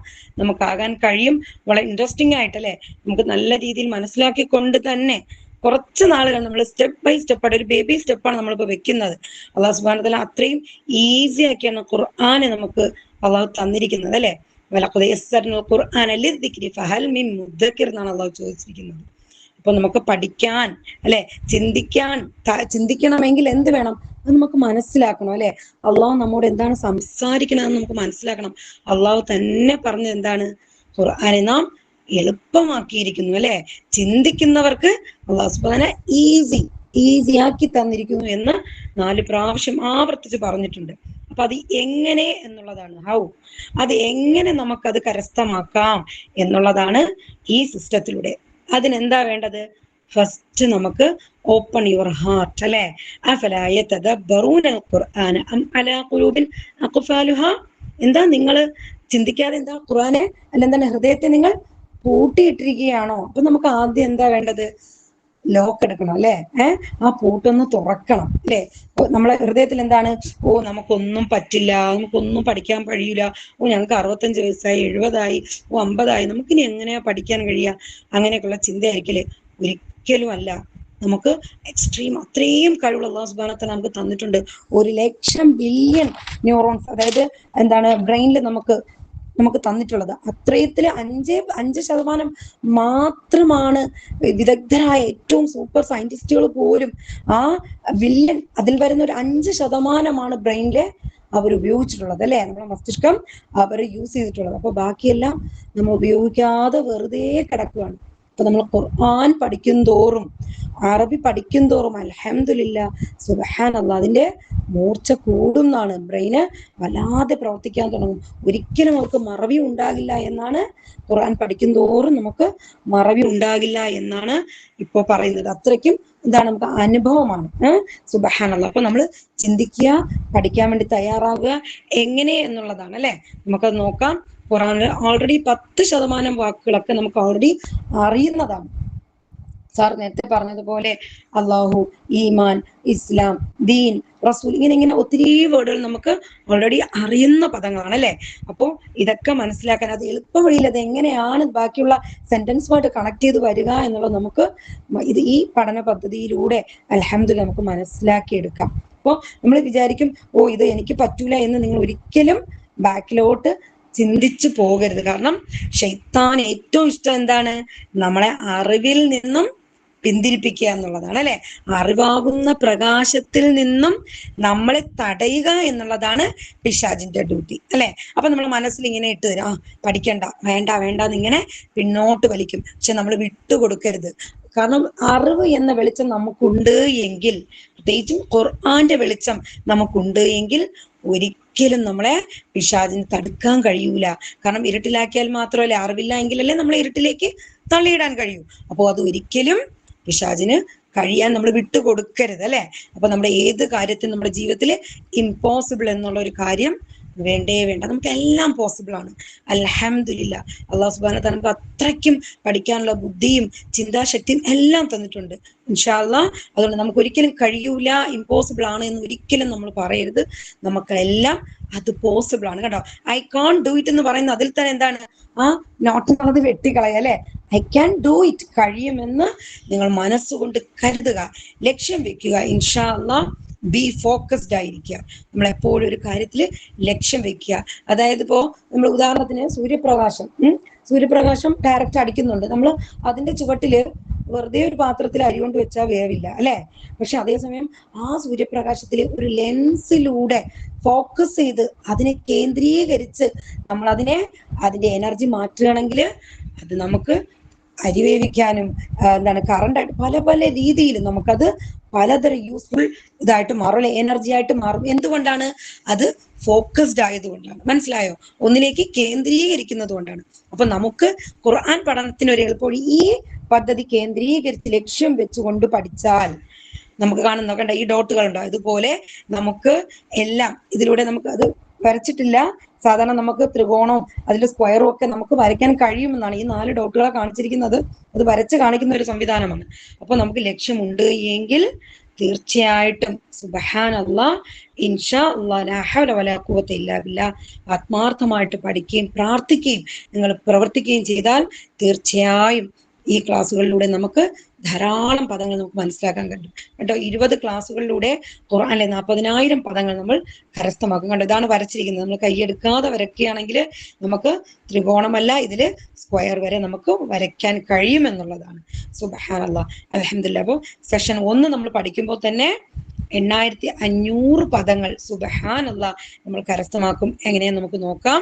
നമുക്കാകാൻ കഴിയും. വളരെ ഇൻട്രസ്റ്റിംഗ് ആയിട്ടല്ലേ, നമുക്ക് നല്ല രീതിയിൽ മനസ്സിലാക്കിക്കൊണ്ട് തന്നെ കുറച്ച് നാളുകൾ നമ്മൾ സ്റ്റെപ്പ് ബൈ സ്റ്റെപ്പായിട്ട്, ഒരു ബേബി സ്റ്റെപ്പാണ് നമ്മളിപ്പോ വെക്കുന്നത്. അല്ലാഹു സുബ്ഹാനഹു വ തആല അത്രയും ഈസി ആക്കിയാണ് ഖുർആനെ നമുക്ക് അള്ളാഹു തന്നിരിക്കുന്നത് അല്ലെ? വലഖദ് യസ്സർനൽ ഖുർആന ലിദ്ദിക്രി ഫഹൽ മിൻ മുദ്ദക്കിർ എന്നാണ് അള്ളാഹു ചോദിച്ചിരിക്കുന്നത്. അപ്പൊ നമുക്ക് പഠിക്കാൻ അല്ലെ, ചിന്തിക്കണമെങ്കിൽ എന്ത് വേണം? അത് നമുക്ക് മനസ്സിലാക്കണം അല്ലെ? അള്ളാഹു നമ്മോട് എന്താണ് സംസാരിക്കണമെന്ന് നമുക്ക് മനസ്സിലാക്കണം. അള്ളാഹു തന്നെ പറഞ്ഞത് എന്താണ്? ഖുർആനെ നാം എളുപ്പമാക്കിയിരിക്കുന്നു അല്ലെ? ചിന്തിക്കുന്നവർക്ക് അള്ളാഹു സുബ്ഹാനഹു ഈസി ആക്കി തന്നിരിക്കുന്നു എന്ന് 4 പ്രാവശ്യം ആവർത്തിച്ച് പറഞ്ഞിട്ടുണ്ട്. അപ്പൊ അത് എങ്ങനെ എന്നുള്ളതാണ്, അത് എങ്ങനെ നമുക്കത് കരസ്ഥമാക്കാം എന്നുള്ളതാണ് ഈ സിസ്റ്റത്തിലൂടെ അതിനെന്താ വേണ്ടത്? ഫസ്റ്റ് നമുക്ക് ഓപ്പൺ യുവർ ഹാർട്ട്, അല്ലെ? അഫലാ യതദബ്ബറൂനൽ ഖുർആന അം അലാ ഖുലൂബിൻ അഖ്ഫാലുഹാ. എന്താ നിങ്ങൾ ചിന്തിക്കാതെ എന്താ ഖുർആനെ എന്താണ് ഹൃദയത്തെ നിങ്ങൾ പൂട്ടിയിട്ടിരിക്കുകയാണോ? അപ്പൊ നമുക്ക് ആദ്യം എന്താ വേണ്ടത്? ലോക്ക് എടുക്കണം, അല്ലെ? ആ പൂട്ടൊന്ന് തുറക്കണം, അല്ലെ? നമ്മളെ ഹൃദയത്തിൽ എന്താണ്? ഓ, നമുക്കൊന്നും പറ്റില്ല, നമുക്കൊന്നും പഠിക്കാൻ കഴിയില്ല, ഓ ഞങ്ങൾക്ക് 65 വയസ്സായി, 70ആയി, ഓ 50ആയി, നമുക്കിനി എങ്ങനെയാ പഠിക്കാൻ കഴിയുക? അങ്ങനെയൊക്കെയുള്ള ചിന്തയായിരിക്കല്? ഒരിക്കലും അല്ല. നമുക്ക് എക്സ്ട്രീം അത്രയും കഴിവുള്ള അല്ലാഹു സുബ്ഹാനഹു വ തആല നമുക്ക് തന്നിട്ടുണ്ട്. 1,00,000 ബില്യൺ ന്യൂറോൺസ്, അതായത് എന്താണ് ബ്രെയിനിൽ നമുക്ക് തന്നിട്ടുള്ളത്. അത്രയത്തില് 5% മാത്രമാണ് വിദഗ്ധരായ ഏറ്റവും സൂപ്പർ സയന്റിസ്റ്റുകൾ പോലും ആ ബില്യൺ അതിൽ വരുന്ന ഒരു 5% ബ്രെയിനിലെ അവർ ഉപയോഗിച്ചിട്ടുള്ളത്, അല്ലെ? നമ്മുടെ മസ്തിഷ്കം അവർ യൂസ് ചെയ്തിട്ടുള്ളത്. അപ്പൊ ബാക്കിയെല്ലാം നമ്മൾ ഉപയോഗിക്കാതെ വെറുതെ കിടക്കുകയാണ്. അപ്പൊ നമ്മൾ ഖുർആൻ പഠിക്കും തോറും, അറബി പഠിക്കും തോറും അൽഹംദുലില്ലാഹ് സുബ്ഹാനല്ലാഹ് അതിന്റെ മൂർച്ച കൂടുന്നാണ്. ബ്രെയിന് വല്ലാതെ പ്രവർത്തിക്കാൻ തുടങ്ങും. ഒരിക്കലും നമുക്ക് മറവി ഉണ്ടാകില്ല എന്നാണ് ഖുർആൻ പഠിക്കും തോറും നമുക്ക് മറവി ഉണ്ടാകില്ല എന്നാണ് ഇപ്പൊ പറയുന്നത്. അത്രയ്ക്കും എന്താണ് നമുക്ക് അനുഭവമാണ്. സുബ്ഹാനല്ലാഹ്. അപ്പൊ നമ്മൾ ചിന്തിക്കുക, പഠിക്കാൻ വേണ്ടി തയ്യാറാവുക എങ്ങനെ എന്നുള്ളതാണ്, അല്ലെ? നമുക്കത് നോക്കാം. ഖുർആനിൽ ഓൾറെഡി 10% വാക്കുകളൊക്കെ നമുക്ക് ഓൾറെഡി അറിയുന്നതാണ്. സാർ നേരത്തെ പറഞ്ഞതുപോലെ അള്ളാഹു, ഈമാൻ, ഇസ്ലാം, ദീൻ, റസൂൽ, ഇങ്ങനെ ഒത്തിരി വേർഡുകൾ നമുക്ക് ഓൾറെഡി അറിയുന്ന പദങ്ങളാണ്, അല്ലെ? അപ്പോൾ ഇതൊക്കെ മനസ്സിലാക്കാൻ അത് എളുപ്പ വഴിയിൽ അത് എങ്ങനെയാണ് ബാക്കിയുള്ള സെന്റൻസുമായിട്ട് കണക്ട് ചെയ്ത് വരിക എന്നുള്ളത് നമുക്ക് ഈ പഠന പദ്ധതിയിലൂടെ അൽഹംദുലില്ലാഹ് നമുക്ക് മനസ്സിലാക്കിയെടുക്കാം. അപ്പോൾ നമ്മൾ വിചാരിക്കും, ഓ ഇത് എനിക്ക് പറ്റൂല എന്ന് നിങ്ങൾ ഒരിക്കലും ബാക്കിലോട്ട് ചിന്തിച്ചു പോകരുത്. കാരണം ശൈത്താൻ ഏറ്റവും ഇഷ്ടം എന്താണ്? നമ്മളെ അറിവിൽ നിന്നും പിന്തിരിപ്പിക്കുക എന്നുള്ളതാണ്, അല്ലെ? അറിവാകുന്ന പ്രകാശത്തിൽ നിന്നും നമ്മളെ തടയുക എന്നുള്ളതാണ് പിശാചിന്റെ ഡ്യൂട്ടി, അല്ലെ? അപ്പൊ നമ്മൾ മനസ്സിൽ ഇങ്ങനെ ഇട്ട് തരും, പഠിക്കണ്ട, വേണ്ട എന്ന് ഇങ്ങനെ പിന്നോട്ട് വലിക്കും. പക്ഷെ നമ്മൾ വിട്ടുകൊടുക്കരുത്. കാരണം അറിവ് എന്ന വെളിച്ചം നമുക്കുണ്ട് എങ്കിൽ, പ്രത്യേകിച്ചും ഖുർആന്റെ വെളിച്ചം നമുക്കുണ്ട് എങ്കിൽ ഒരിക്കലും നമ്മളെ പിശാചിന് തടുക്കാൻ കഴിയൂല. കാരണം ഇരുട്ടിലാക്കിയാൽ മാത്രമല്ലേ, അറിവില്ല എങ്കിലല്ലേ നമ്മളെ ഇരുട്ടിലേക്ക് തള്ളിയിടാൻ കഴിയൂ. അപ്പോൾ അത് ഒരിക്കലും പിശാചിന് കഴിയാൻ നമ്മൾ വിട്ടുകൊടുക്കരുത്, അല്ലെ? അപ്പൊ നമ്മുടെ ഏത് കാര്യത്തിനും നമ്മുടെ ജീവിതത്തിൽ ഇമ്പോസിബിൾ എന്നുള്ള ഒരു കാര്യം വേണ്ടേ വേണ്ട. നമുക്ക് എല്ലാം പോസിബിൾ ആണ്. അൽഹംദുലില്ലാഹ്. അല്ലാഹു സുബ്ഹാനഹു വ തആല നമുക്ക് അത്രയ്ക്കും പഠിക്കാനുള്ള ബുദ്ധിയും ചിന്താശക്തിയും എല്ലാം തന്നിട്ടുണ്ട്. ഇൻഷാ അല്ലാഹ്. അതുകൊണ്ട് നമുക്ക് ഒരിക്കലും കഴിയൂല, ഇമ്പോസിബിൾ ആണ് എന്ന് ഒരിക്കലും നമ്മൾ പറയരുത്. നമുക്കെല്ലാം അത് പോസിബിൾ ആണ്, കേട്ടോ. ഐ കാൺ ഡു ഇറ്റ് എന്ന് പറയുന്നത് അതിൽ തന്നെ എന്താണ്? നോട്ട് എന്നുള്ളത് വെട്ടിക്കളയ, അല്ലെ? ഐ ക്യാൻ ഡു ഇറ്റ്, കഴിയുമെന്ന് നിങ്ങൾ മനസ്സുകൊണ്ട് കരുതുക, ലക്ഷ്യം വെക്കുക. ഇൻഷാ അല്ലാഹ് ബി ഫോക്കസ്ഡ് ആയിരിക്കുക. നമ്മൾ എപ്പോഴും ഒരു കാര്യത്തിൽ ലക്ഷ്യം വെക്കുക. അതായത് ഇപ്പോ നമ്മൾ ഉദാഹരണത്തിന് സൂര്യപ്രകാശം ഡയറക്റ്റ് അടിക്കുന്നുണ്ട്. നമ്മൾ അതിന്റെ ചുവട്ടില് വെറുതെ ഒരു പാത്രത്തിൽ അരി കൊണ്ട് വെച്ചാൽ വേവില്ല, അല്ലെ? പക്ഷെ അതേസമയം ആ സൂര്യപ്രകാശത്തില് ഒരു ലെൻസിലൂടെ ഫോക്കസ് ചെയ്ത് അതിനെ കേന്ദ്രീകരിച്ച് നമ്മൾ അതിന്റെ എനർജി മാറ്റുകയാണെങ്കിൽ അത് നമുക്ക് അരി വേവിക്കാനും കറണ്ടായിട്ട് പല രീതിയിലും നമുക്കത് പലതരം യൂസ്ഫുൾ ഇതായിട്ട് മാറും, അല്ലെ? എനർജി ആയിട്ട് മാറും. എന്തുകൊണ്ടാണ്? അത് ഫോക്കസ്ഡ് ആയതുകൊണ്ടാണ്. മനസ്സിലായോ? ഒന്നിലേക്ക് കേന്ദ്രീകരിക്കുന്നത് കൊണ്ടാണ്. അപ്പൊ നമുക്ക് ഖുർആൻ പഠനത്തിന് ഒരു എളുപ്പം ഈ പദ്ധതി കേന്ദ്രീകരിച്ച് ലക്ഷ്യം വെച്ചുകൊണ്ട് പഠിച്ചാൽ നമുക്ക് നോക്കണ്ട ഈ ഡോട്ടുകളുണ്ടോ? ഇതുപോലെ നമുക്ക് എല്ലാം ഇതിലൂടെ നമുക്ക് അത് വരച്ചിട്ടില്ല. സാധാരണ നമുക്ക് ത്രികോണവും അതിന്റെ സ്ക്വയറും ഒക്കെ നമുക്ക് വരയ്ക്കാൻ കഴിയുമെന്നാണ് ഈ 4 ഡോട്ടുകളെ കാണിച്ചിരിക്കുന്നത്. അത് വരച്ച് കാണിക്കുന്ന ഒരു സംവിധാനമാണ്. അപ്പൊ നമുക്ക് ലക്ഷ്യമുണ്ട് എങ്കിൽ തീർച്ചയായിട്ടും സുബ്ഹാനല്ലാഹ്, ഇൻഷാ അല്ലാഹ്, ലാ ഹൗല വലാ ഖുവത ഇല്ലാ ബില്ലാഹ്, ആത്മാർത്ഥമായിട്ട് പഠിക്കുകയും പ്രാർത്ഥിക്കുകയും നിങ്ങൾ പ്രവർത്തിക്കുകയും ചെയ്താൽ തീർച്ചയായും ഈ ക്ലാസ്സുകളിലൂടെ നമുക്ക് ധാരാളം പദങ്ങൾ നമുക്ക് മനസ്സിലാക്കാൻ കഴിയും, കേട്ടോ. 20 ക്ലാസ്സുകളിലൂടെ ഖുർആനിലെ 40,000 പദങ്ങൾ നമ്മൾ കരസ്ഥമാക്കും, കണ്ടോ. ഇതാണ് വരച്ചിരിക്കുന്നത്. നമ്മൾ കൈയെടുക്കാതെ വരയ്ക്കുകയാണെങ്കിൽ നമുക്ക് ത്രികോണമല്ല, ഇതില് സ്ക്വയർ വരെ നമുക്ക് വരയ്ക്കാൻ കഴിയുമെന്നുള്ളതാണ്. സുബ്ഹാനല്ലാഹ്, അൽഹംദുലില്ലാഹ്. അപ്പോൾ സെഷൻ 1 നമ്മൾ പഠിക്കുമ്പോൾ തന്നെ 8500 പദങ്ങൾ സുബ്ഹാനല്ലാഹ് നമ്മൾ കരസ്ഥമാക്കും. എങ്ങനെയെന്ന് നമുക്ക് നോക്കാം.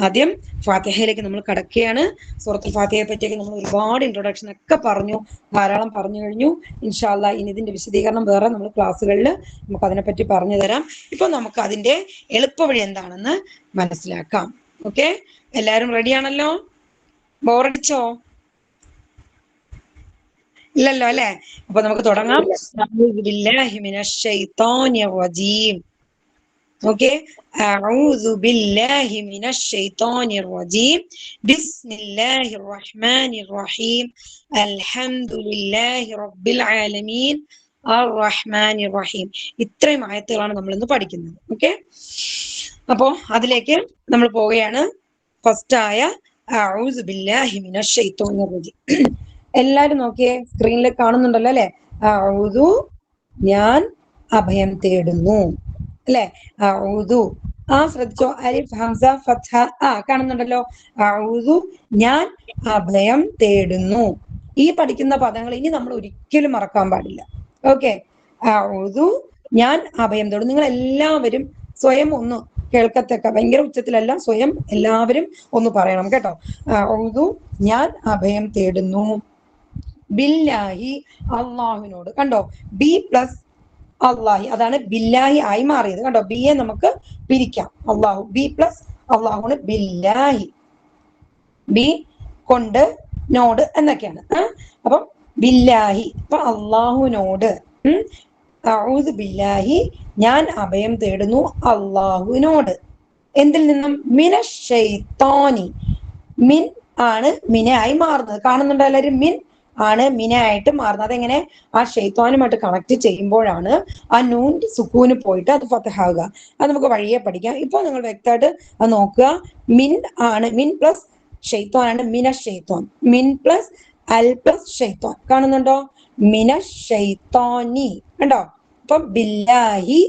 ആദ്യം ഫാത്തിഹയിലേക്ക് നമ്മൾ കടക്കുകയാണ്. സൂറത്തുൽ ഫാത്തിഹയെ പറ്റിയൊക്കെ നമ്മൾ ഒരുപാട് ഇൻട്രൊഡക്ഷൻ ഒക്കെ പറഞ്ഞു, ധാരാളം പറഞ്ഞു കഴിഞ്ഞു. ഇൻഷാ അല്ലാഹ് ഇനി ഇതിന്റെ വിശദീകരണം വേറെ നമ്മൾ ക്ലാസ്സുകളിൽ നമുക്ക് അതിനെപ്പറ്റി പറഞ്ഞു തരാം. ഇപ്പൊ നമുക്ക് അതിന്റെ എളുപ്പവഴി എന്താണെന്ന് മനസ്സിലാക്കാം. ഓക്കെ, എല്ലാവരും റെഡിയാണല്ലോ? ബോറടിച്ചോ? ഇല്ലല്ലോ അല്ലെ? അപ്പൊ നമുക്ക് തുടങ്ങാം. അഊദു ബില്ലാഹി മിനശ് ശൈത്വാനിർ റജീം. ഓക്കെ, അഊദു ബില്ലാഹി മിനശ് ശൈത്വാനിർ റജീം. ബിസ്മില്ലാഹിർ റഹ്മാനിർ റഹീം. അൽഹംദുലില്ലാഹി റബ്ബിൽ ആലമീൻ അർ റഹ്മാനിർ റഹീം. ഇത്രയും ആയത്തുകളാണ് നമ്മൾ ഇന്ന് പഠിക്കുന്നത്. ഓക്കെ, അപ്പോ അതിലേക്ക് നമ്മൾ പോവുകയാണ്. ഫസ്റ്റ് ആയ അഊദു ബില്ലാഹി മിനശ് ശൈത്വാനിർ റജീം. എല്ലാരും നോക്കിയേ, സ്ക്രീനിൽ കാണുന്നുണ്ടല്ലോ അല്ലെ? അഊദു, ഞാൻ അഭയം തേടുന്നു അല്ലെ? അഊദു, ശ്രദ്ധിച്ചോ? അലിഫ് ഹംസ ഫത്ഹ കാണുന്നുണ്ടല്ലോ. അഊദു, ഞാൻ അഭയം തേടുന്നു. ഈ പഠിക്കുന്ന പദങ്ങൾ ഇനി നമ്മൾ ഒരിക്കലും മറക്കാൻ പാടില്ല. ഓക്കെ, അഊദു, ഞാൻ അഭയം തേടുന്നു. നിങ്ങൾ എല്ലാവരും സ്വയം ഒന്ന് കേൾക്കത്തക്ക, ഭയങ്കര ഉച്ചത്തിലല്ല, സ്വയം എല്ലാവരും ഒന്ന് പറയണം കേട്ടോ. അഊദു, ഞാൻ അഭയം തേടുന്നു. ബില്ലാഹി, അള്ളാഹുവിനോട്. കണ്ടോ, ബി പ്ലസ് അള്ളാഹി, അതാണ് ബില്ലാഹി ആയി മാറിയത്. കണ്ടോ, ബിയെ നമുക്ക് പിരിക്കാം. അള്ളാഹു, ബി പ്ലസ് അള്ളാഹുണ് ബില്ലാഹി. ബി കൊണ്ട് നോട് എന്നൊക്കെയാണ്. അപ്പം ബില്ലാഹി, ഇപ്പൊ അള്ളാഹുവിനോട്. അഊദു ബില്ലാഹി, ഞാൻ അഭയം തേടുന്നു അള്ളാഹുവിനോട്. എന്തിൽ നിന്നും? മിനശ് ശൈത്താനി. മിൻ ആണ് മിനയായി മാറുന്നത്. കാണുന്നുണ്ടോ എല്ലാവരും? മിൻ ആണ് മിനയായിട്ട് മാറുന്നത്. അതെങ്ങനെ? ആ ഷെയ്ത്താനുമായിട്ട് കണക്ട് ചെയ്യുമ്പോഴാണ് ആ നൂൻ സുക്കൂന് പോയിട്ട് അത് ഫതഹാവുക. അത് നമുക്ക് വഴിയെ പഠിക്കാം. ഇപ്പൊ നിങ്ങൾ വ്യക്തമായിട്ട് അത് നോക്കുക. മിൻ ആണ്, മിൻ പ്ലസ് ഷെയ്ത്താനാണ് മിനശ് ശൈത്താൻ. മിൻ പ്ലസ് അൽ പ്ലസ് ഷെയ്ത്താൻ. കാണുന്നുണ്ടോ? മിനശ് ശൈത്താനി. കണ്ടോ? അപ്പൊ ബില്ലാഹി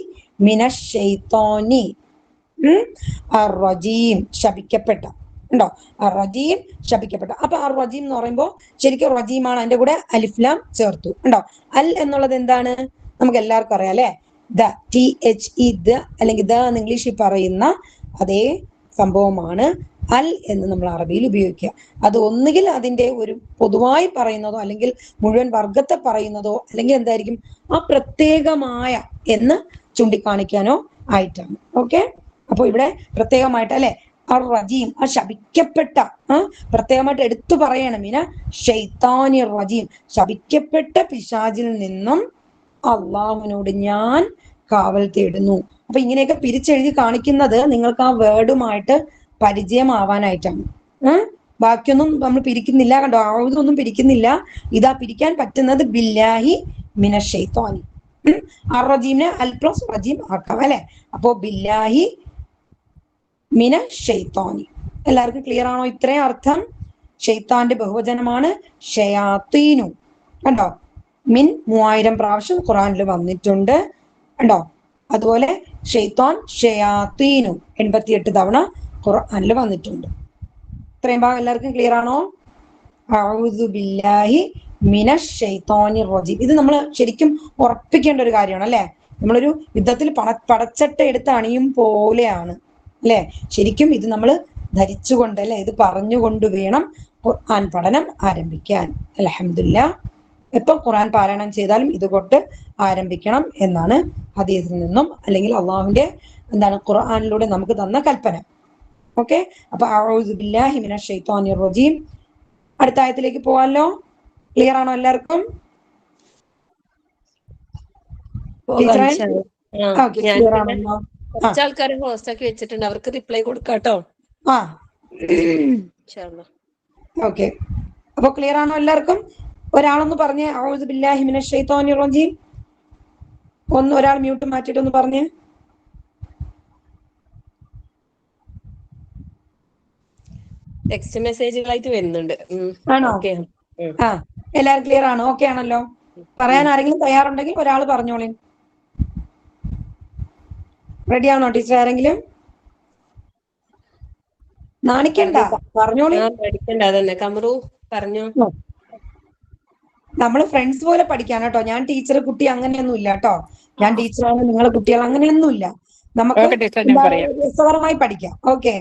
മിനശ് ശൈത്താനി അർ-റജീം, ശപിക്കപ്പെട്ട. ഉണ്ടോ? റജീം, ശപിക്കപ്പെട്ട. അപ്പൊ ആ റജീം എന്ന് പറയുമ്പോൾ ശരിക്കും റജീമാണ്. അതിന്റെ കൂടെ അലിഫ്ലാം ചേർത്തു. ഉണ്ടോ? അൽ എന്നുള്ളത് എന്താണ്? നമുക്ക് എല്ലാവർക്കും അറിയാം അല്ലെ? ദ, THE, ദ, അല്ലെങ്കിൽ ദ എന്ന് ഇംഗ്ലീഷിൽ പറയുന്ന അതേ സംഭവമാണ് അൽ എന്ന് നമ്മൾ അറബിയിൽ ഉപയോഗിക്കുക. അത് ഒന്നുകിൽ അതിന്റെ ഒരു പൊതുവായി പറയുന്നതോ, അല്ലെങ്കിൽ മുഴുവൻ വർഗത്തെ പറയുന്നതോ, അല്ലെങ്കിൽ എന്തായിരിക്കും ആ പ്രത്യേകമായ എന്ന് ചൂണ്ടിക്കാണിക്കാനോ ആയിട്ടാണ്. ഓക്കെ, അപ്പൊ ഇവിടെ പ്രത്യേകമായിട്ട് അല്ലെ, റജീം, ആ ശപിക്കപ്പെട്ട, പ്രത്യേകമായിട്ട് എടുത്തു പറയണം. ഇന ഷൈത്താനി റജീം, ശപിക്കപ്പെട്ട പിശാചിൽ നിന്നും അള്ളാഹുവിനോട് ഞാൻ കാവൽ തേടുന്നു. അപ്പൊ ഇങ്ങനെയൊക്കെ പിരിച്ചെഴുതി കാണിക്കുന്നത് നിങ്ങൾക്ക് ആ വേർഡുമായിട്ട് പരിചയമാവാനായിട്ടാണ്. ബാക്കിയൊന്നും നമ്മൾ പിരിക്കുന്നില്ല. കണ്ടോ, ആവുതൊന്നും പിരിക്കുന്നില്ല. ഇതാ പിരിക്കാൻ പറ്റുന്നത് ബില്ലാഹി മിനശ് ശൈത്താനി. റജീമിനെ അൽ പ്ലസ് റജീം ആക്കാം അല്ലെ? അപ്പോ ബില്ലാഹി മിനശ് ശൈത്താനി. എല്ലാവർക്കും ക്ലിയർ ആണോ? ഇത്രയും അർത്ഥം. ഷെയ്ത്താന്റെ ബഹുവചനമാണ് ഷയാത്തീനു. കണ്ടോ, മിൻ 3000 പ്രാവശ്യം ഖുറാനിൽ വന്നിട്ടുണ്ട്. കണ്ടോ? അതുപോലെ ഷെയ്ത്താൻ, ഷയാത്തീനു 88 തവണ ഖുറാനിൽ വന്നിട്ടുണ്ട്. ഇത്രയും ഭാഗം എല്ലാവർക്കും ക്ലിയർ ആണോ? അഊദു ബില്ലാഹി മിനശ് ശൈത്താനിർ റജീം. ഇത് നമ്മൾ ശരിക്കും ഉറപ്പിക്കേണ്ട ഒരു കാര്യമാണ് അല്ലെ? നമ്മളൊരു യുദ്ധത്തിൽ പടച്ചട്ട എടുത്ത് അണിയും പോലെയാണ് അല്ലെ? ശരിക്കും ഇത് നമ്മൾ ധരിച്ചുകൊണ്ട് അല്ലെ, ഇത് പറഞ്ഞുകൊണ്ട് വേണം ഖുർആൻ പഠനം ആരംഭിക്കാൻ. അൽഹംദുലില്ലാഹ്, എപ്പോ ഖുർആൻ പാരായണം ചെയ്താലും ഇതുകൊണ്ട് ആരംഭിക്കണം എന്നാണ് ഹദീസിൽ നിന്നും, അല്ലെങ്കിൽ അള്ളാഹുവിന്റെ എന്താണ് ഖുർആനിലൂടെ നമുക്ക് തന്ന കൽപ്പന. ഓക്കെ, അപ്പൊ അഊദു ബില്ലാഹി മിനശ് ശൈത്വാനിർ റജീം. അടുത്ത ആയത്തിലേക്ക് പോവാലോ? ക്ലിയർ ആണോ എല്ലാവർക്കും? കുറച്ച് ആൾക്കാരെ ഹോസ്റ്റ് ആക്കി വെച്ചിട്ടുണ്ട്, അവർക്ക് റിപ്ലൈ കൊടുക്കാട്ടോ. ഓക്കെ, അപ്പൊ ക്ലിയർ ആണോ എല്ലാവർക്കും? ഒരാളൊന്ന് പറഞ്ഞേ, അഊദു ബില്ലാഹി മിനശ് ശൈത്വാനിർ റജീം. ഒരാൾ മ്യൂട്ട് മാറ്റിയിട്ട് ഒന്ന് പറഞ്ഞേ. ടെക്സ്റ്റ് മെസ്സേജുകളായിട്ട് വരുന്നുണ്ട്. ആണോ? എല്ലാരും ക്ലിയർ ആണോ? ഓക്കെ ആണല്ലോ? പറയാൻ ആരെങ്കിലും തയ്യാറുണ്ടെങ്കിൽ ഒരാൾ പറഞ്ഞോളി. റെഡി ആണോ ടീച്ചർ? ആരെങ്കിലും നാണിക്കണ്ട, പറഞ്ഞോളി. അതന്നെ കമറു പറഞ്ഞു. നമ്മള് ഫ്രണ്ട്സ് പോലെ പഠിക്കാൻ കേട്ടോ. ഞാൻ ടീച്ചർ കുട്ടി അങ്ങനെയൊന്നും ഇല്ല കേട്ടോ. ഞാൻ ടീച്ചറാണ്, നിങ്ങളെ കുട്ടികൾ അങ്ങനെയൊന്നും ഇല്ല. നമുക്ക് രസകരമായി പഠിക്കാം. ഓക്കെ,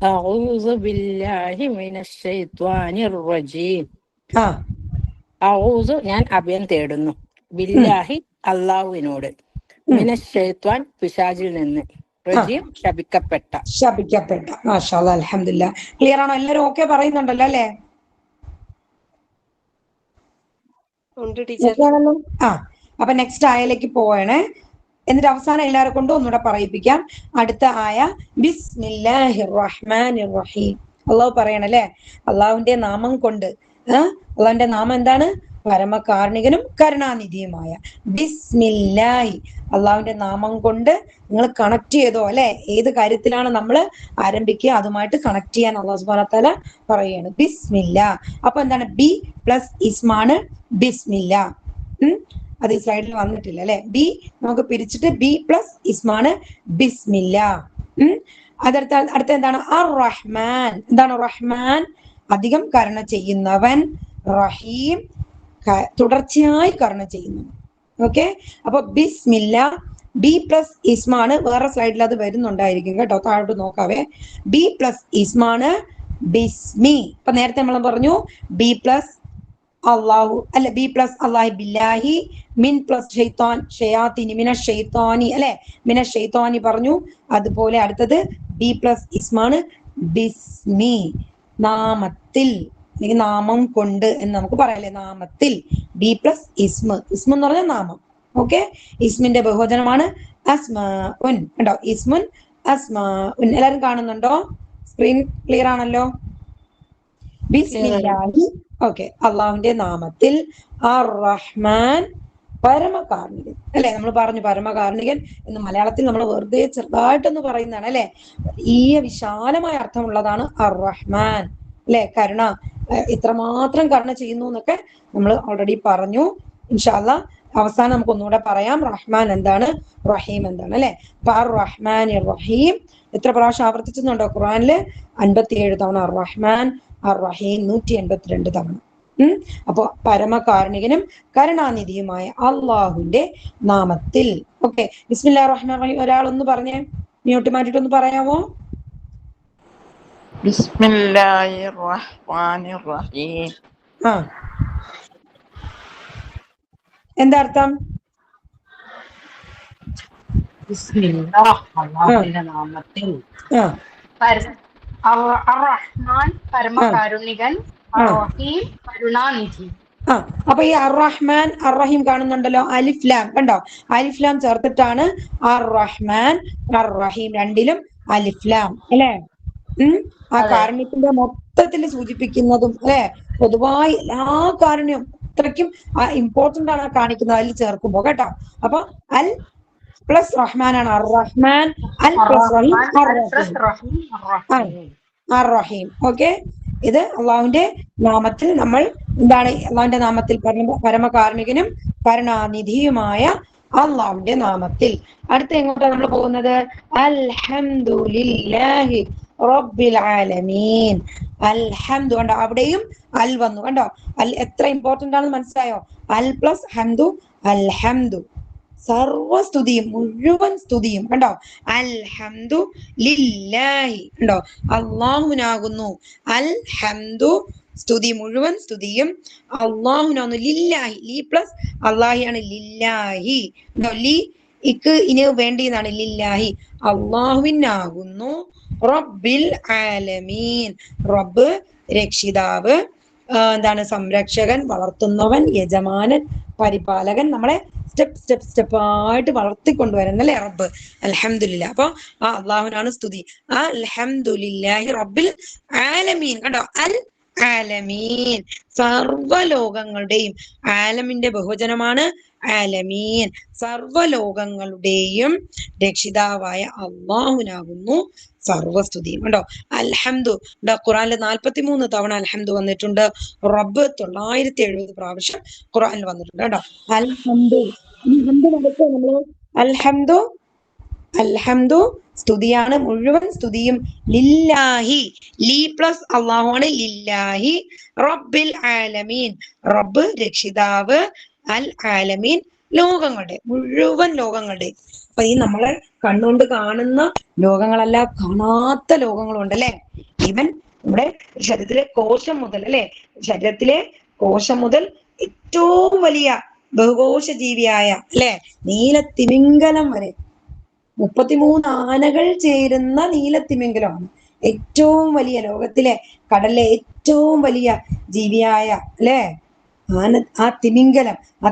അഊദു ബില്ലാഹി മിനശ് ശൈത്വാനിർ റജീം. അഊദു, ഞാൻ അഭയം തേടുന്നു. ബില്ലാഹി, അള്ളാഹുവിനോട്. മിനശ് ശൈത്വാൻ, പിശാചിൽ നിന്ന്. റജീം, ശപിക്കപ്പെട്ട. മാഷാ അല്ലാഹ്, അൽഹംദുലില്ലാഹ്. ക്ലിയർ ആണോ എല്ലാരും? ഓക്കെ പറയുന്നുണ്ടല്ലോ അല്ലെ? ഉണ്ട് ടീച്ചർ. ഓക്കെയാണല്ലോ? ആ, അപ്പൊ നെക്സ്റ്റ് ആയയിലേക്ക് പോവണേ. എന്നിട്ട് അവസാനം എല്ലാവരെ കൊണ്ടും ഒന്നുകൂടെ പറയിപ്പിക്കാം. അടുത്ത ആയ ബിസ്മില്ലാഹിർ റഹ്മാനിർ റഹീം. അള്ളാഹു പറയണല്ലേ, അള്ളാഹുവിന്റെ നാമം കൊണ്ട്. അള്ളാഹുവിന്റെ നാമം എന്താണ്? പരമകാരുണികനും കരുണാനിധിയുമായ. ബിസ്മില്ലാഹി, അള്ളാഹുവിന്റെ നാമം കൊണ്ട്. നിങ്ങൾ കണക്ട് ചെയ്തോ അല്ലെ? ഏത് കാര്യത്തിലാണ് നമ്മൾ ആരംഭിക്കുക അതുമായിട്ട് കണക്ട് ചെയ്യാൻ അള്ളാഹു സുബ്ഹാനഹു വ തആല പറയുകയാണ്. ബിസ്മില്ലാ. അപ്പൊ എന്താണ്? ബി പ്ലസ് ഇസ്മാണ് ബിസ്മില്ല. അത് ഈ സ്ലൈഡിൽ വന്നിട്ടില്ല അല്ലെ? ബി നമുക്ക് പിരിച്ചിട്ട് ബി പ്ലസ് ഇസ്മാണ് ബിസ്മില്ല. അടുത്ത എന്താണ്? അർ റഹ്മാൻ. എന്താണ് റഹ്മാൻ? അധികം കരുണ ചെയ്യുന്നവൻ. റഹീം, തുടർച്ചയായി കരുണ ചെയ്യുന്നവൻ. ഓക്കെ, അപ്പൊ ബിസ്മില്ല ബി പ്ലസ് ഇസ്മാണ്. വേറെ സ്ലൈഡിൽ അത് വരുന്നുണ്ടായിരിക്കും കേട്ടോ, താഴോട്ട് നോക്കാവേ. ബി പ്ലസ് ഇസ്മാണ് ബിസ്മി. ഇപ്പൊ നേരത്തെ നമ്മൾ പറഞ്ഞു ബി പ്ലസ് അള്ളാഹു അല്ലെ, ബി പ്ലസ് അള്ളാഹി ബില്ലാഹി, മിൻ പ്ലസ് ഷെയ്ത്താൻ ഷയാത്തിനി മിന ഷെയ്ത്താനി അല്ലെ, മിന ഷെയ്ത്താനി പറഞ്ഞു. അതുപോലെ അടുത്തത് ബി പ്ലസ് ഇസ്മാണ് ബിസ്മി, നാമത്തിൽ അല്ലെങ്കിൽ നാമം കൊണ്ട് എന്ന് നമുക്ക് പറയാല്ലേ, നാമത്തിൽ. ബി പ്ലസ് ഇസ്മ, ഇസ്മ എന്ന് പറഞ്ഞാൽ നാമം. ഓക്കെ, ഇസ്മിന്റെ ബഹുവചനമാണ് അസ്മാഉൻ. ഉണ്ടോ? ഇസ്മുൻ അസ്മാഉൻ. എല്ലാരും കാണുന്നുണ്ടോ? സ്ക്രീൻ ക്ലിയർ ആണല്ലോ? ബിസ്മില്ലാഹി, ഓക്കെ, അള്ളാഹുവിന്റെ നാമത്തിൽ. അർ റഹ്മാൻ, പരമകാരുണികൻ അല്ലെ? നമ്മൾ പറഞ്ഞു പരമകാരുണികൻ എന്ന് മലയാളത്തിൽ നമ്മൾ വെറുതെ ചെറുതായിട്ടൊന്ന് പറയുന്നതാണ് അല്ലെ? ഈ വിശാലമായ അർത്ഥമുള്ളതാണ് അർ റഹ്മാൻ അല്ലെ? കരുണ, ഇത്രമാത്രം കരുണ ചെയ്യുന്നു എന്നൊക്കെ നമ്മൾ ഓൾറെഡി പറഞ്ഞു. ഇൻഷാ അല്ലാഹ് അവസാനം നമുക്ക് ഒന്നുകൂടെ പറയാം റഹ്മാൻ എന്താണ്, റഹീം എന്താണ് അല്ലെ? അപ്പൊ അർ റഹ്മാൻ റഹീം എത്ര പ്രാവശ്യം ആവർത്തിച്ചുന്നുണ്ടോ ഖുർആനില്? 57 തവണ അർ റഹ്മാൻ അർ റഹീം 182 തവണ. അപ്പൊ പരമകാരുണികനും കരുണാനിധിയുമായ അള്ളാഹുവിന്റെ നാമത്തിൽ. ഓക്കെ, ബിസ്മില്ലാഹിർ റഹ്മാനിർ റഹീം ഒരാളൊന്ന് പറഞ്ഞേ, മ്യൂട്ട് മാറ്റിട്ടൊന്ന് പറയാമോ? ബിസ്മില്ലാഹിർ റഹ്മാനിർ റഹീം. എന്താ അർത്ഥം? ബിസ്മില്ലാഹ്, അല്ലാഹുവിന്റെ നാമത്തിൽ. അർ-റഹ്മാൻ പരമകാരുണികൻ, അർ-റഹീം കരുണാനിധി. അപ്പൊ ഈ അർ റഹ്മാൻ അർ റഹീം കാണുന്നുണ്ടല്ലോ, അലിഫ് ലാം കണ്ടോ? അലിഫ് ലാം ചേർത്തിട്ടാണ് അർ റഹ്മാൻ അർ റഹീം, രണ്ടിലും അലിഫ് ലാം അല്ലെ? ആ കാരുണ്യത്തിന്റെ മൊത്തത്തിൽ സൂചിപ്പിക്കുന്നതും അല്ലെ? പൊതുവായി എല്ലാ കാരുണ്യവും അത്രയ്ക്കും ഇമ്പോർട്ടന്റ് ആണ് കാണിക്കുന്നത് അതിൽ ചേർക്കുമ്പോ കേട്ടോ. അപ്പൊ അൽ പ്ലസ് റഹ്മാൻ ആണ് അർ റഹ്മാൻ, അൽ പ്ലസ് റഹീം അർ റഹീം. ഓക്കെ, ഇത് അള്ളാഹുവിന്റെ നാമത്തിൽ നമ്മൾ എന്താണ്? അള്ളാഹുവിന്റെ നാമത്തിൽ പരമകാരുണികനും കരുണാനിധിയുമായ അള്ളാഹുവിന്റെ നാമത്തിൽ. അടുത്ത എങ്ങോട്ടാണ് നമ്മൾ പോകുന്നത്? അൽഹംദുലില്ലാഹി റബ്ബിൽ ആലമീൻ. അൽഹംദു കണ്ടോ? അവിടെയും അൽ വന്നു കണ്ടോ? അൽ എത്ര ഇമ്പോർട്ടന്റ് ആണെന്ന് മനസ്സിലായോ? അൽ പ്ലസ് ഹംദു, അൽഹംദു, സർവസ്തുതിയും മുഴുവൻ സ്തുതിയും കണ്ടോ? അൽഹംദു ലില്ലാഹി കണ്ടോ? അള്ളാഹുവിനാകുന്നു. അൽഹംദു സ്തുതി, മുഴുവൻ സ്തുതിയും അള്ളാഹുനാകുന്നു. ലില്ലാഹി, ലി പ്ലസ് അള്ളാഹിയാണ് ലില്ലാഹി. ലി ഇക്ക് ഇനി വേണ്ടിയതാണ് ലില്ലാഹി, അള്ളാഹുവിനാകുന്നു. റബ്ബിൽ ആലമീൻ, റബ്ബ് രക്ഷിതാവ്, എന്താണ്? സംരക്ഷകൻ, വളർത്തുന്നവൻ, യജമാനൻ, പരിപാലകൻ, നമ്മളെ സ്റ്റെപ്പ് ആയിട്ട് വളർത്തിക്കൊണ്ടുവരുന്ന അല്ലെ റബ്ബ്. അൽഹംദുലില്ലാ. അപ്പൊ ആ അള്ളാഹുവിനാണ് സ്തുതി. അൽഹംദുലില്ലാഹി റബ്ബിൽ ആലമീൻ കണ്ടോ? അൽ ആലമീൻ, സർവലോകങ്ങളുടെയും. ആലമിന്റെ ബഹുവചനമാണ് ആലമീൻ. സർവലോകങ്ങളുടെയും രക്ഷിതാവായ അള്ളാഹുനാകുന്നു സർവസ്തുതിയും കണ്ടോ? അൽഹംദു ഖുറാനിൽ 43 തവണ അൽഹംദു വന്നിട്ടുണ്ട്. റബ്ബ് 970 പ്രാവശ്യം ഖുറാനിൽ വന്നിട്ടുണ്ട് കേട്ടോ. അൽഹംദു, നമ്മള് അൽഹംദു, അൽഹംദു സ്തുതിയാണ്, മുഴുവൻ സ്തുതിയും. ലില്ലാഹി, ലി പ്ലസ് അള്ളാഹു ആണ് ലില്ലാഹി. റബ്ബിൽ ആലമീൻ, റബ്ബ് രക്ഷിതാവ്. അൽ ആലമീൻ ലോകങ്ങളുടെ, മുഴുവൻ ലോകങ്ങളുടെ. അപ്പൊ ഈ നമ്മളെ കണ്ണുകൊണ്ട് കാണുന്ന ലോകങ്ങളല്ല, കാണാത്ത ലോകങ്ങളുണ്ട് അല്ലെ? ഈവൻ നമ്മുടെ ശരീരത്തിലെ കോശം മുതൽ അല്ലെ, ശരീരത്തിലെ കോശം മുതൽ ഏറ്റവും വലിയ ബഹുകോശ ജീവിയായ അല്ലെ നീലത്തിമിംഗലം വരെ, 33 ആനകൾ ചേരുന്ന നീലത്തിമിംഗലമാണ് ഏറ്റവും വലിയ, ലോകത്തിലെ കടലിലെ ഏറ്റവും വലിയ ജീവിയായ അല്ലെ ആ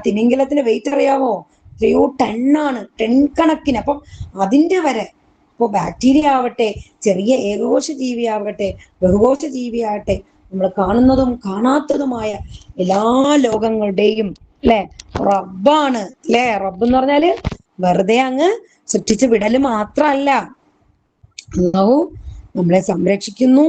തിമിംഗലത്തിന്റെ വെയിറ്റ് അറിയാവോ? എത്രയോ ടണ്ണാണ്, ടൺ കണക്കിന്. അപ്പം അതിന്റെ വരെ ഇപ്പൊ ബാക്ടീരിയ ആവട്ടെ, ചെറിയ ഏകകോശ ജീവി ആവട്ടെ, ബഹുകോശ ജീവി ആവട്ടെ, നമ്മൾ കാണുന്നതും കാണാത്തതുമായ എല്ലാ ലോകങ്ങളുടെയും അല്ലെ റബ്ബാണ്. അല്ലെ റബ്ബ് എന്ന് പറഞ്ഞാല് വെറുതെ അങ്ങ് സൃഷ്ടിച്ച് വിടല് മാത്രല്ല, അല്ലാഹു നമ്മളെ സംരക്ഷിക്കുന്നു,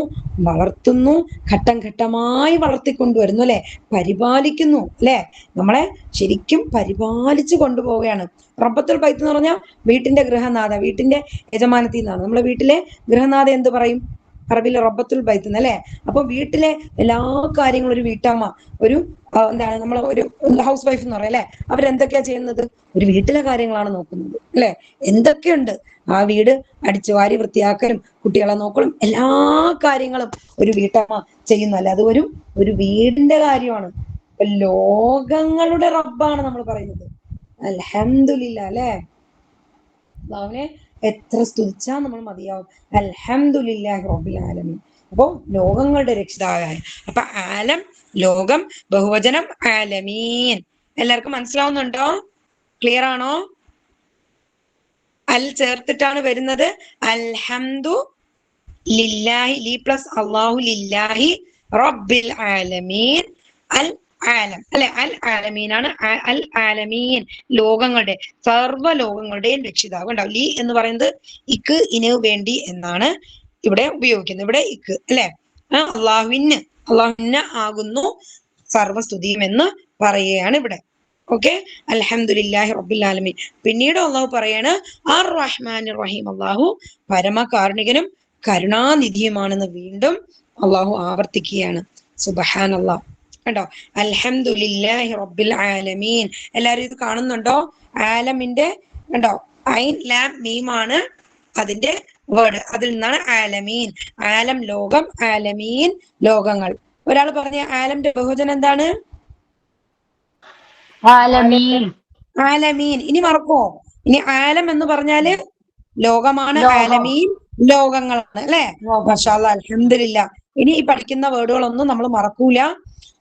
വളർത്തുന്നു, ഘട്ടം ഘട്ടമായി വളർത്തിക്കൊണ്ടുവരുന്നു, അല്ലെ പരിപാലിക്കുന്നു, അല്ലെ നമ്മളെ ശരിക്കും പരിപാലിച്ചു കൊണ്ടുപോവുകയാണ്. റബ്ബത്തുൽ ബൈത്ത് എന്ന് പറഞ്ഞാൽ വീട്ടിന്റെ ഗൃഹനാഥ, വീട്ടിന്റെ യജമാനത്തിൽ നിന്നാണ്. നമ്മളെ വീട്ടിലെ ഗൃഹനാഥ എന്ത് പറയും? അറബിയിൽ റബ്ബത്തുൽ ബൈത്ത് എന്നല്ലേ. അപ്പൊ വീട്ടിലെ എല്ലാ കാര്യങ്ങളും ഒരു വീട്ടമ്മ, ഒരു എന്താണ് നമ്മൾ ഒരു ഹൗസ് വൈഫ് എന്ന് പറയാം അല്ലെ, അവരെന്തൊക്കെയാ ചെയ്യുന്നത്? ഒരു വീട്ടിലെ കാര്യങ്ങളാണ് നോക്കുന്നത് അല്ലെ. എന്തൊക്കെയുണ്ട് ആ വീട് അടിച്ചു വാരി വൃത്തിയാക്കലും കുട്ടികളെ നോക്കലും എല്ലാ കാര്യങ്ങളും ഒരു വീട്ടമ്മ ചെയ്യുന്നല്ലേ. അത് ഒരു വീടിന്റെ കാര്യമാണ്. ലോകങ്ങളുടെ റബ്ബാണ് നമ്മൾ പറയുന്നത്. അൽഹംദുലില്ലാ അല്ലെ. അല്ലാഹുവിനെ എത്ര സ്തുതിച്ചാ നമ്മൾ മതിയാവും. അൽഹംദുലില്ലാഹി റബ്ബിൽ ആലമീൻ. അപ്പൊ ലോകങ്ങളുടെ രക്ഷിതാവായ. അപ്പൊ ആലം ലോകം, ബഹുവചനം ആലമീൻ. എല്ലാവർക്കും മനസ്സിലാവുന്നുണ്ടോ? ക്ലിയർ ആണോ? അൽ ചേർത്തിട്ടാണ് വരുന്നത്. അൽഹംദു ലില്ലാഹി, ലി പ്ലസ് അല്ലാഹു, ലില്ലാഹി റബ്ബിൽ ആലമീൻ. അൽ ആലം അല്ലെ, അൽ ആലമീനാണ്. അൽ ആലമീൻ ലോകങ്ങളുടെ, സർവ്വ ലോകങ്ങളുടെയും രക്ഷിതാവ്. ഉണ്ടാവും. ലി എന്ന് പറയുന്നത് ഇക്ക്, ഇന് വേണ്ടി എന്നാണ് ഇവിടെ ഉപയോഗിക്കുന്നത്. ഇവിടെ ഇക്ക് അല്ലെ. അള്ളാഹുവിന് ആകുന്നു സർവസ്തുതിയും എന്ന് പറയുകയാണ് ഇവിടെ. ഓക്കെ, അൽഹംദുലില്ലാഹി റബ്ബിൽ ആലമീൻ. പിന്നീട് അള്ളാഹു പറയാണ് അർ റഹ്മാനിർ റഹീം. അള്ളാഹു പരമകാരുണികനും കരുണാനിധിയുമാണെന്ന് വീണ്ടും അള്ളാഹു ആവർത്തിക്കുകയാണ്. സുബ്ഹാനല്ലാഹ്. കണ്ടോ, അൽഹംദുലില്ലാഹി റബ്ബിൽ ആലമീൻ. എല്ലാരും ഇത് കാണുന്നുണ്ടോ? ആലമിന്റെ കണ്ടോ, ഐൻ ലാം മീമാണ് അതിന്റെ വേർഡ്. അതിൽ നിന്നാണ് ആലമീൻ. ആലം ലോകം, ആലമീൻ ലോകങ്ങൾ. ഒരാൾ പറഞ്ഞ ആലമിന്റെ ബഹുവചനം എന്താണ്? ആലമീൻ. ഇനി മറക്കോ? ഇനി ആലം എന്ന് പറഞ്ഞാല് ലോകമാണ്, ആലമീൻ ലോകങ്ങളാണ് അല്ലെ. മാഷാ അല്ലാഹ്, അൽഹംദുലില്ലാ. ഇനി ഈ പഠിക്കുന്ന വേർഡുകളൊന്നും നമ്മൾ മറക്കൂല.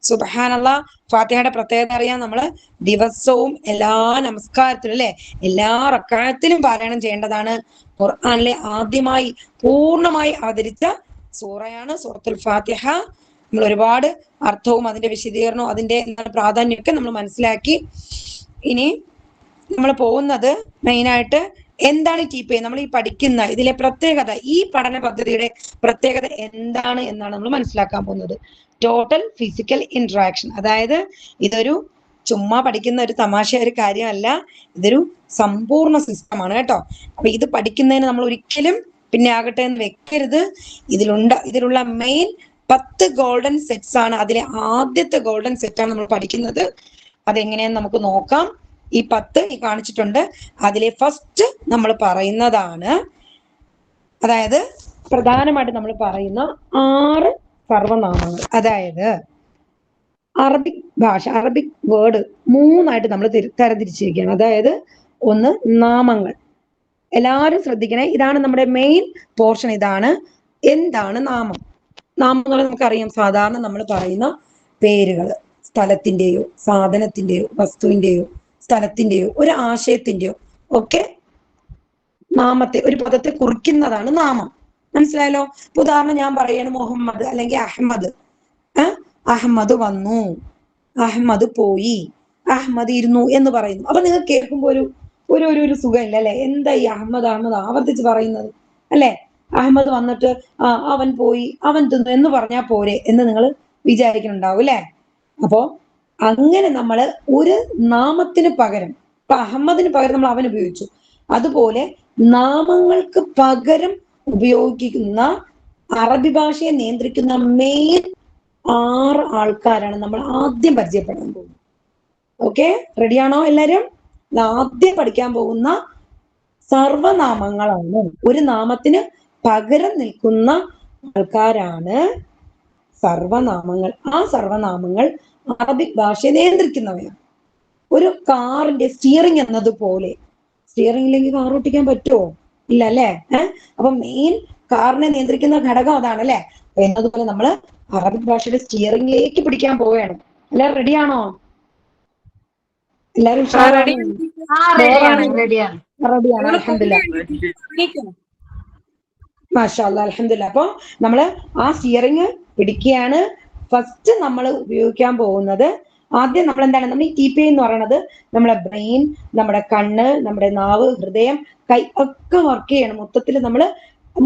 സുബ്ഹാനല്ലാഹ്. ഫാത്തിഹയുടെ പ്രത്യേകത അറിയാം. നമ്മള് ദിവസവും എല്ലാ നമസ്കാരത്തിലും അല്ലെ, എല്ലാ റക്അത്തിലും പാരായണം ചെയ്യേണ്ടതാണ്. ഖുർആനിലെ ആദ്യമായി പൂർണ്ണമായി അവതരിച്ച സൂറയാണ് സൂറത്തുൽ ഫാത്തിഹ. നമ്മൾ ഒരുപാട് അർത്ഥവും അതിന്റെ വിശദീകരണവും അതിന്റെ പ്രാധാന്യമൊക്കെ നമ്മൾ മനസ്സിലാക്കി. ഇനി നമ്മൾ പോകുന്നത് മെയിനായിട്ട് എന്താണ് TPI, നമ്മൾ ഈ പഠിക്കുന്ന ഇതിലെ പ്രത്യേകത, ഈ പഠന പദ്ധതിയുടെ പ്രത്യേകത എന്താണ് എന്നാണ് നമ്മൾ മനസ്സിലാക്കാൻ പോകുന്നത്. Total physical interaction. അതായത് ഇതൊരു ചുമ്മാ പഠിക്കുന്ന ഒരു തമാശ ഒരു കാര്യമല്ല, ഇതൊരു സമ്പൂർണ്ണ സിസ്റ്റമാണ് കേട്ടോ. അപ്പൊ ഇത് പഠിക്കുന്നതിന് നമ്മൾ ഒരിക്കലും പിന്നെ ആകട്ടെ എന്ന് വെക്കരുത്. ഇതിലുള്ള മെയിൻ 10 ഗോൾഡൻ സെറ്റ്സ് ആണ്. അതിലെ ആദ്യത്തെ ഗോൾഡൻ സെറ്റാണ് നമ്മൾ പഠിക്കുന്നത്. അതെങ്ങനെയെന്ന് നമുക്ക് നോക്കാം. ഈ 10 കാണിച്ചിട്ടുണ്ട്. അതിലെ ഫസ്റ്റ് നമ്മൾ പറയുന്നതാണ്, അതായത് പ്രധാനമായിട്ട് നമ്മൾ പറയുന്ന 6 സർവനാമങ്ങൾ. അതായത് അറബിക് ഭാഷ, അറബിക് വേർഡ് 3ആയിട്ട് നമ്മൾ തരംതിരിച്ചിരിക്കുകയാണ്. അതായത് ഒന്ന് നാമങ്ങൾ. എല്ലാവരും ശ്രദ്ധിക്കണേ, ഇതാണ് നമ്മുടെ മെയിൻ പോർഷൻ. ഇതാണ് എന്താണ് നാമം. നാമങ്ങൾ നമുക്കറിയാം, സാധാരണ നമ്മൾ പറയുന്ന പേരുകൾ, സ്ഥലത്തിന്റെയോ സാധനത്തിന്റെയോ വസ്തുവിന്റെയോ സ്ഥലത്തിന്റെയോ ഒരു ആശയത്തിന്റെയോ ഒക്കെ നാമത്തെ, ഒരു പദത്തെ കുറിക്കുന്നതാണ് നാമം. മനസ്സിലായല്ലോ? ഉദാഹരണം ഞാൻ പറയാണ് മുഹമ്മദ് അല്ലെങ്കിൽ അഹമ്മദ്. അഹമ്മദ് വന്നു, അഹമ്മദ് പോയി, അഹമ്മദ് ഇരുന്നു എന്ന് പറയുന്നു. അപ്പൊ നിങ്ങൾ കേൾക്കുമ്പോ ഒരു സുഖമില്ല അല്ലെ? എന്താ ഈ അഹമ്മദ് ആവർത്തിച്ച് പറയുന്നത് അല്ലെ? അഹമ്മദ് വന്നിട്ട് അവൻ പോയി, അവൻ തിന്നു എന്ന് പറഞ്ഞാൽ പോരെ എന്ന് നിങ്ങൾ വിചാരിക്കുന്നുണ്ടാവും അല്ലെ? അപ്പോ അങ്ങനെ നമ്മൾ ഒരു നാമത്തിന് പകരം, ഇപ്പൊ അഹമ്മദിന് പകരം നമ്മൾ അവൻ ഉപയോഗിച്ചു, അതുപോലെ നാമങ്ങൾക്ക് പകരം ഉപയോഗിക്കുന്ന അറബി ഭാഷയെ നിയന്ത്രിക്കുന്ന മെയിൻ 6 ആൾക്കാരാണ് നമ്മൾ ആദ്യം പരിചയപ്പെടാൻ പോകുന്നത്. ഓക്കെ, റെഡിയാണോ എല്ലാരും? ആദ്യം പഠിക്കാൻ പോകുന്ന സർവനാമങ്ങളാണ്. ഒരു നാമത്തിന് പകരം നിൽക്കുന്ന ആൾക്കാരാണ് സർവനാമങ്ങൾ. ആ സർവനാമങ്ങൾ അറബിക് ഭാഷയെ നിയന്ത്രിക്കുന്നവയാണ്. ഒരു കാറിന്റെ സ്റ്റിയറിംഗ് എന്നതുപോലെ, സ്റ്റിയറിംഗ് ഇല്ലെങ്കിൽ കാർ ഓട്ടിക്കാൻ പറ്റുമോ? ഇല്ല അല്ലെ? അപ്പൊ മെയിൻ കാറിനെ നിയന്ത്രിക്കുന്ന ഘടകം അതാണ് അല്ലെ? എന്നതുപോലെ നമ്മൾ അറബിക് ഭാഷയുടെ സ്റ്റിയറിംഗിലേക്ക് പിടിക്കാൻ പോവുകയാണ്. എല്ലാരും റെഡിയാണോ? എല്ലാരും ഉഷാറാണോ? റെഡിയാണ്. അൽഹംദുലില്ലാഹ്. മാഷാ അല്ലാഹ്, അൽഹംദുലില്ലാഹ്. അപ്പൊ നമ്മള് ആ സ്റ്റിയറിംഗ് പിടിക്കുകയാണ്. ഫസ്റ്റ് നമ്മൾ ഉപയോഗിക്കാൻ പോകുന്നത്, ആദ്യം നമ്മൾ എന്താണ്, നമ്മൾ ഈ TPI എന്ന് പറയുന്നത് നമ്മുടെ ബ്രെയിൻ, നമ്മുടെ കണ്ണ്, നമ്മുടെ നാവ്, ഹൃദയം, കൈ ഒക്കെ വർക്ക് ചെയ്യണം. മൊത്തത്തിൽ നമ്മൾ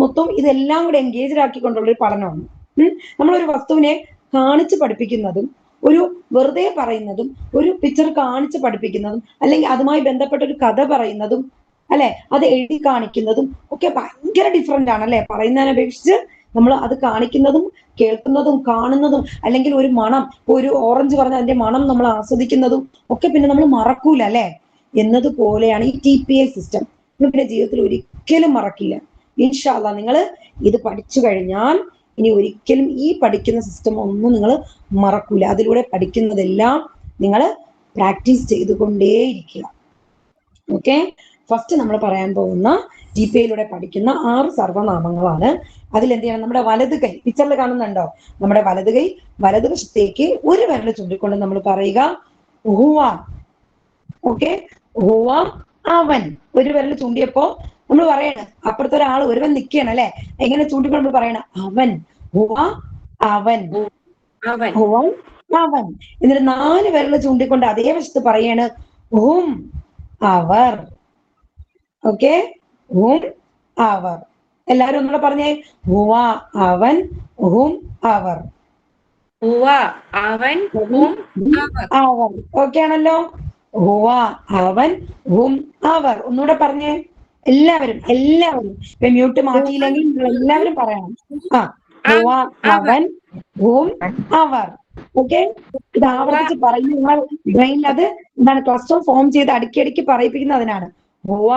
മൊത്തം ഇതെല്ലാം കൂടെ എൻഗേജ്ഡ് ആക്കിക്കൊണ്ടുള്ള ഒരു പഠനമാണ്. നമ്മളൊരു വസ്തുവിനെ കാണിച്ച് പഠിപ്പിക്കുന്നതും ഒരു വെറുതെ പറയുന്നതും ഒരു പിക്ചർ കാണിച്ച് പഠിപ്പിക്കുന്നതും അല്ലെങ്കിൽ അതുമായി ബന്ധപ്പെട്ട ഒരു കഥ പറയുന്നതും അല്ലെ, അത് എഴുതി കാണിക്കുന്നതും ഒക്കെ ഭയങ്കര ഡിഫറെന്റ് ആണ് അല്ലെ. പറയുന്നതിനെ അപേക്ഷിച്ച് നമ്മൾ അത് കാണിക്കുന്നതും കേൾക്കുന്നതും കാണുന്നതും, അല്ലെങ്കിൽ ഒരു മണം, ഒരു ഓറഞ്ച് പറഞ്ഞ അതിന്റെ മണം നമ്മൾ ആസ്വദിക്കുന്നതും ഒക്കെ പിന്നെ നമ്മൾ മറക്കൂല അല്ലെ. എന്നതുപോലെയാണ് ഈ TPI സിസ്റ്റം. നിങ്ങൾ പിന്നെ ജീവിതത്തിൽ ഒരിക്കലും മറക്കില്ല. ഇൻഷാ അല്ലാഹ് നിങ്ങൾ ഇത് പഠിച്ചു കഴിഞ്ഞാൽ ഇനി ഒരിക്കലും ഈ പഠിക്കുന്ന സിസ്റ്റം ഒന്നും നിങ്ങൾ മറക്കൂല. അതിലൂടെ പഠിക്കുന്നതെല്ലാം നിങ്ങൾ പ്രാക്ടീസ് ചെയ്തുകൊണ്ടേയിരിക്കുക. ഓക്കെ, ഫസ്റ്റ് നമ്മൾ പറയാൻ പോകുന്ന TPIയിലൂടെ പഠിക്കുന്ന 6 സർവനാമങ്ങളാണ്. അതിലെന്ത് ചെയ്യണം, നമ്മുടെ വലത് കൈ പിക്ചറിൽ കാണുന്നുണ്ടോ, നമ്മുടെ വലത് കൈ വലതുവശത്തേക്ക് ഒരു വിരൽ ചൂണ്ടിക്കൊണ്ട് നമ്മൾ പറയുക ഹുവ. ഓക്കെ, ഹുവ അവൻ. ഒരു വിരൽ ചൂണ്ടിയപ്പോ നമ്മൾ പറയണ അപ്പുറത്തെ ഒരാൾ ഒരുവൻ നിൽക്കുകയാണ് അല്ലെ, എങ്ങനെ ചൂണ്ടിക്കൊണ്ട് നമ്മൾ പറയണ അവൻ, ഹുവ അവൻ, ഹുവ അവൻ. എന്നിട്ട് 4 വിരൽ ചൂണ്ടിക്കൊണ്ട് അതേ വശത്ത് പറയാണ് ഹും അവർ. ഓക്കെ, ഹും അവർ. എല്ലാവരും ഒന്നുകൂടെ പറഞ്ഞേ, ഹുവ അവൻ, ഹും അവർ. അവർ. ഓക്കെ ആണല്ലോ. ഹുവ അവൻ, ഹും അവർ. ഒന്നുകൂടെ പറഞ്ഞേ എല്ലാവരും. ഇപ്പൊ മ്യൂട്ട് മാറ്റിയില്ലെങ്കിൽ നിങ്ങൾ എല്ലാവരും പറയണം. ഹുവ അവൻ, ഹും അവർ. ഓക്കെ, ഇത് ആവർത്തിച്ച് പറയുന്ന നിങ്ങൾ ബ്രെയിനിൽ അത് എന്താണ് ക്ലസ്റ്റർ ഫോം ചെയ്ത് അടുക്കി പറയിപ്പിക്കുന്നതിനാണ്. ഹുവ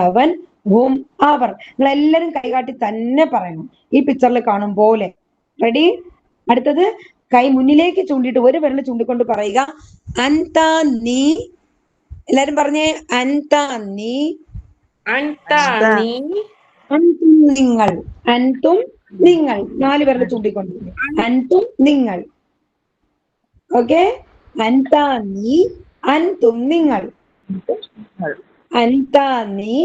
അവൻ, ഹും അവർ. നിങ്ങൾ എല്ലാവരും കൈകാട്ടി തന്നെ പറയണം ഈ പിക്ചറിൽ കാണും പോലെ. റെഡി? അടുത്തത് കൈ മുന്നിലേക്ക് ചൂണ്ടിയിട്ട് ഒരു വിരൽ ചൂണ്ടിക്കൊണ്ട് പറയുക അൻത നീ. എല്ലാരും പറഞ്ഞേ അൻത നീ, അൻതും നിങ്ങൾ, അൻതും നിങ്ങൾ. 4 വിരൽ ചൂണ്ടിക്കൊണ്ട് അൻതും നിങ്ങൾ. ഓക്കെ, അൻത നീ, അൻതും നിങ്ങൾ, അൻത നീ,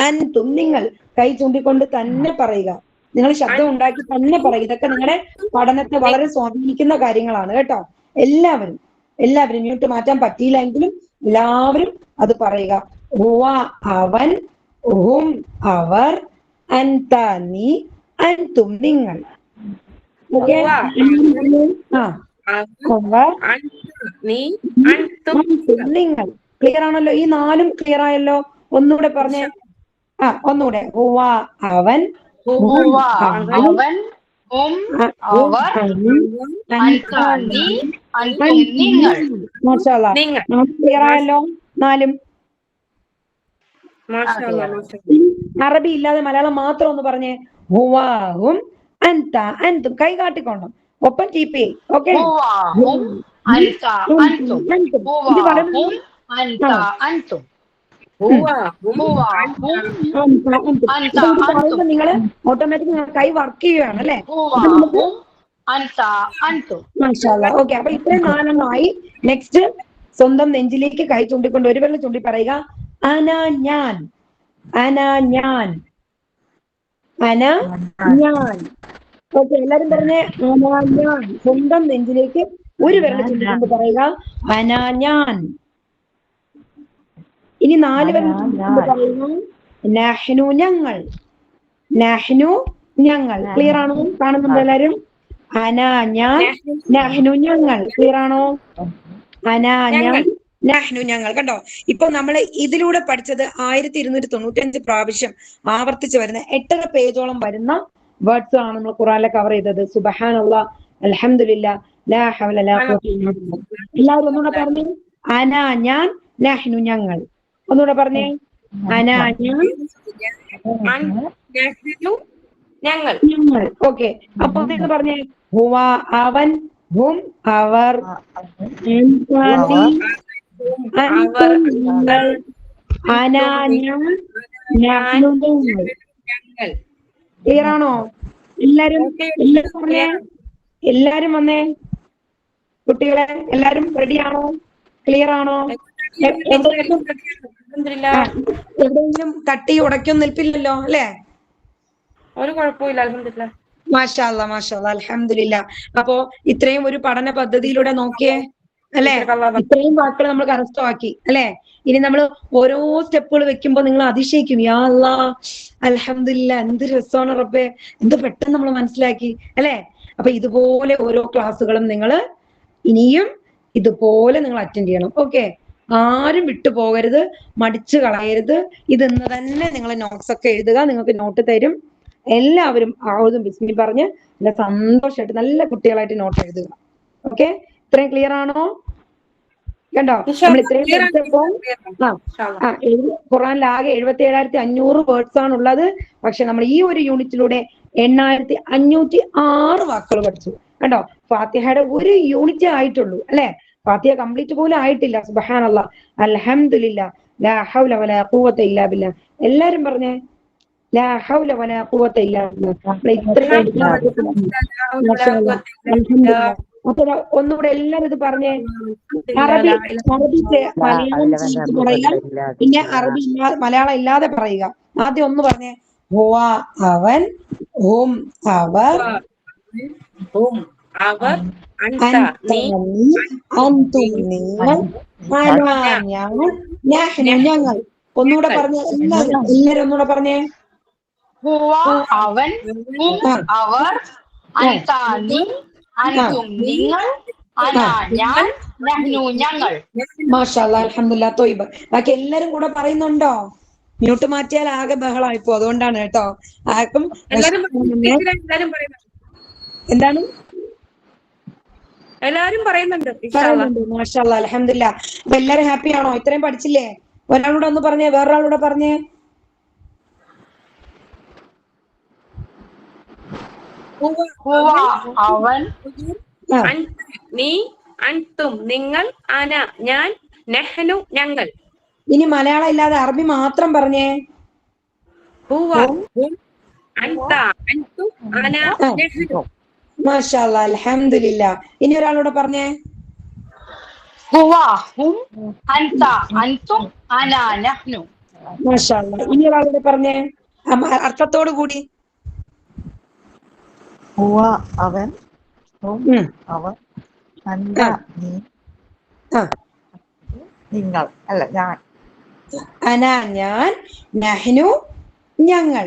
അൻതും നിങ്ങൾ. കൈ ചൂണ്ടിക്കൊണ്ട് തന്നെ പറയുക. നിങ്ങൾ ശബ്ദം ഉണ്ടാക്കി തന്നെ പറയുക. ഇതൊക്കെ നിങ്ങളുടെ പഠനത്തെ വളരെ സ്വാധീനിക്കുന്ന കാര്യങ്ങളാണ് കേട്ടോ. എല്ലാവരും മ്യൂട്ട് മാറ്റാൻ പറ്റിയില്ലെങ്കിലും എല്ലാവരും അത് പറയുക. ഹുവ അവൻ, ഹും അവർ, അൻത നീ, അൻതും നിങ്ങൾ. ഓക്കെ, നിങ്ങൾ. ക്ലിയർ ആണല്ലോ? ഈ 4ഉം ക്ലിയർ ആയല്ലോ? ഒന്നുകൂടെ പറഞ്ഞേ. ഒന്നുകൂടെ. ഹുവ അവൻ, ക്ലിയർ ആയല്ലോ 4ഉം? അറബി ഇല്ലാതെ മലയാളം മാത്രം ഒന്ന് പറഞ്ഞേ. ഹുവാഹും അൻത അൻതും. കൈ കാട്ടിക്കൊണ്ടും ഒപ്പം TPI. ഓക്കെ, ഇത് പറയുമ്പോൾ നിങ്ങള് ഓട്ടോമാറ്റിക് കൈ വർക്ക് ചെയ്യുകയാണ് അല്ലെ. ഓക്കെ, അപ്പൊ ഇത്രയും 4 നെക്സ്റ്റ് സ്വന്തം നെഞ്ചിലേക്ക് കൈ ചൂണ്ടിക്കൊണ്ട് ഒരു വിരൽ ചൂണ്ടി പറയുക അന ഞാൻ, അന ഞാൻ, അന ഞാൻ. ഓക്കെ, എല്ലാരും പറഞ്ഞേ അന ഞാൻ. സ്വന്തം നെഞ്ചിലേക്ക് ഒരു വിരൽ ചൂണ്ടിക്കൊണ്ട് പറയുക അന ഞാൻ. ഇനി 4 വിരൽ ചൂണ്ടിക്കൊണ്ട് പറയുക നഹ്നു ഞങ്ങൾ, നഹ്നു ഞങ്ങൾ. ക്ലിയർ ആണോ? കാണുന്നുണ്ടോ എല്ലാരും? അന ഞാൻ, നഹ്നു ഞങ്ങൾ. ക്ലിയർ ആണോ? അന ഞാൻ, നഹ്നു ഞങ്ങൾ. കണ്ടോ, ഇപ്പൊ നമ്മൾ ഇതിലൂടെ പഠിച്ചത് 1295 പ്രാവശ്യം ആവർത്തിച്ച് വരുന്ന 8.5 പേജോളം വരുന്ന വേർഡ്സ് ആണ് നമ്മൾ ഖുറാനിലെ കവർ ചെയ്തത്. സുബ്ഹാനല്ലാഹ്, അൽഹംദുലില്ലാഹ്, ലാ ഹൗല ലാ ഖുവത ഇല്ലാ ബില്ലാഹ്. എല്ലാവരും ഒന്നുകൂടെ പറഞ്ഞേ അന ഞാൻ, നഹ്നു ഞങ്ങൾ. ഒന്നുകൂടെ പറഞ്ഞേ അന ഞാൻ, ഞങ്ങൾ. ഓക്കെ, അപ്പൊ പറഞ്ഞേ ഹുവ അവൻ, ഹും അവർ, അന ഞാൻ, നഹ്നു ഞങ്ങൾ. ക്ലിയർ ആണോ? എല്ലാരും പറഞ്ഞേ, എല്ലാരും വന്നേ. കുട്ടികളെ എല്ലാരും റെഡിയാണോ? ക്ലിയർ ആണോ? എവിടെയെങ്കിലും എവിടെയെങ്കിലും തട്ടി ഉടയ്ക്കൊന്നും നിൽപ്പില്ലല്ലോ അല്ലെ? ഒരു കുഴപ്പമില്ല, അൽഹംദുലില്ലാ. മാഷാ അല്ലാ മാഷാ അല്ലാ അൽഹംദുലില്ലാ. അപ്പോ ഇത്രയും ഒരു പഠന പദ്ധതിയിലൂടെ നോക്കിയേ അല്ലെ, ഇത്രയും വാക്കുകൾ നമ്മൾ കരസ്ഥമാക്കി അല്ലെ. ഇനി നമ്മൾ ഓരോ സ്റ്റെപ്പുകൾ വെക്കുമ്പോൾ നിങ്ങൾ അതിശയിക്കും, യാ അല്ലാ അൽഹംദുലില്ലാ എന്ത് രസമാണ് റബ്ബേ, എന്ത് പെട്ടെന്ന് നമ്മൾ മനസ്സിലാക്കി അല്ലെ. അപ്പൊ ഇതുപോലെ ഓരോ ക്ലാസ്സുകളും നിങ്ങൾ ഇനിയും ഇതുപോലെ നിങ്ങൾ അറ്റൻഡ് ചെയ്യണം. ഓക്കെ, ആരും വിട്ടുപോകരുത്, മടിച്ചു കളയരുത്. ഇതെന്ന് തന്നെ നിങ്ങൾ നോട്ട്സ് ഒക്കെ എഴുതുക, നിങ്ങൾക്ക് നോട്ട് തരും. എല്ലാവരും ആവതും ബിസ്മി പറഞ്ഞ് നല്ല സന്തോഷമായിട്ട് നല്ല കുട്ടികളായിട്ട് നോട്ട് എഴുതുക. ഓക്കെ, ഇത്രയും ക്ലിയർ ആണോ? കണ്ടോ, നമ്മൾ ഇത്രയും പഠിച്ചപ്പോ ഖുറാനിലാകെ 77,500 വേർഡ്സ് ആണുള്ളത്. പക്ഷെ നമ്മൾ ഈ ഒരു യൂണിറ്റിലൂടെ 8,506 വാക്കുകൾ പഠിച്ചു. കണ്ടോ, ഫാത്തിഹയുടെ ഒരു യൂണിറ്റ് ആയിട്ടുള്ളൂ അല്ലെ, ഫാത്തിഹ കംപ്ലീറ്റ് പോലും ആയിട്ടില്ല. സുബ്ഹാനല്ലാഹ്, അൽഹംദുലില്ലാ, ലാ ഹൗല വലാ ഖുവത ഇല്ലാ ബില്ലാ. എല്ലാരും പറഞ്ഞേ ലാ ഹൗല വലാ ഖുവത ഇല്ലാ ബില്ലാ. അപ്പൊ ഒന്നുകൂടെ എല്ലാരും ഇത് പറഞ്ഞേ. അറബി മലയാളം ചേർത്ത് പറയുക, പിന്നെ അറബി മലയാളം ഇല്ലാതെ പറയുക. ആദ്യം ഒന്ന് പറഞ്ഞേ, ഹുവ അവൻ, ഹും അവർ, അൻത നീ, അൻതും നിങ്ങൾ, അനാ ഞാൻ, നഹ്നു ഞങ്ങൾ. ഒന്നുകൂടെ പറഞ്ഞേ എല്ലാരും ഒന്നുകൂടെ പറഞ്ഞേ. ഹുവ അവൻ, ഹും അവർ, അൻത നീ, അൻതും നിങ്ങൾ, അനാ ഞാൻ, നഹ്നു ഞങ്ങൾ. മാഷാ അല്ലാഹ് അൽഹംദുലില്ലാ ത്വയ്ബ. ബാക്കി എല്ലാരും കൂടെ പറയുന്നുണ്ടോ? മ്യൂട്ട് മാറ്റിയാൽ ആകെ ബഹളമായിപ്പോ, അതുകൊണ്ടാണ് കേട്ടോ. ആർക്കും എന്താണ് എല്ലാരും പറയുന്നുണ്ട്. പറയുന്നുണ്ട്. മാഷാ അല്ലാഹ് അൽഹംദുലില്ലാ. അപ്പൊ എല്ലാരും ഹാപ്പി ആണോ? ഇത്രയും പഠിച്ചില്ലേ? ഒരാളൂടെ ഒന്ന് പറഞ്ഞേ, വേറൊരാളൂടെ പറഞ്ഞേ. ഹുവ അവൻ, നീ, അൻതും നിങ്ങൾ, അന ഞാൻ, നഹ്നു ഞങ്ങൾ. ഇനി മലയാളം ഇല്ലാതെ അറബി മാത്രം പറഞ്ഞേ. ഹുവ ഹും അൻത അൻതും അന നഹ്നു. മാഷാ അല്ലാഹ് അൽഹംദുലില്ലാ. ഇനി ഒരാളൂടെ പറഞ്ഞേ. ഹുവ ഹും അൻത അൻതും അന നഹ്നു. മാഷാ അല്ലാഹ്. ഇനി ഒരാളൂടെ പറഞ്ഞേ അർത്ഥത്തോടു കൂടി. ഹുവ അവൻ, ഹും അവൻ, അൻത നീ, നിങ്ങൾ അല്ല ഞാൻ, അന ഞാൻ, നഹ്നു ഞങ്ങൾ.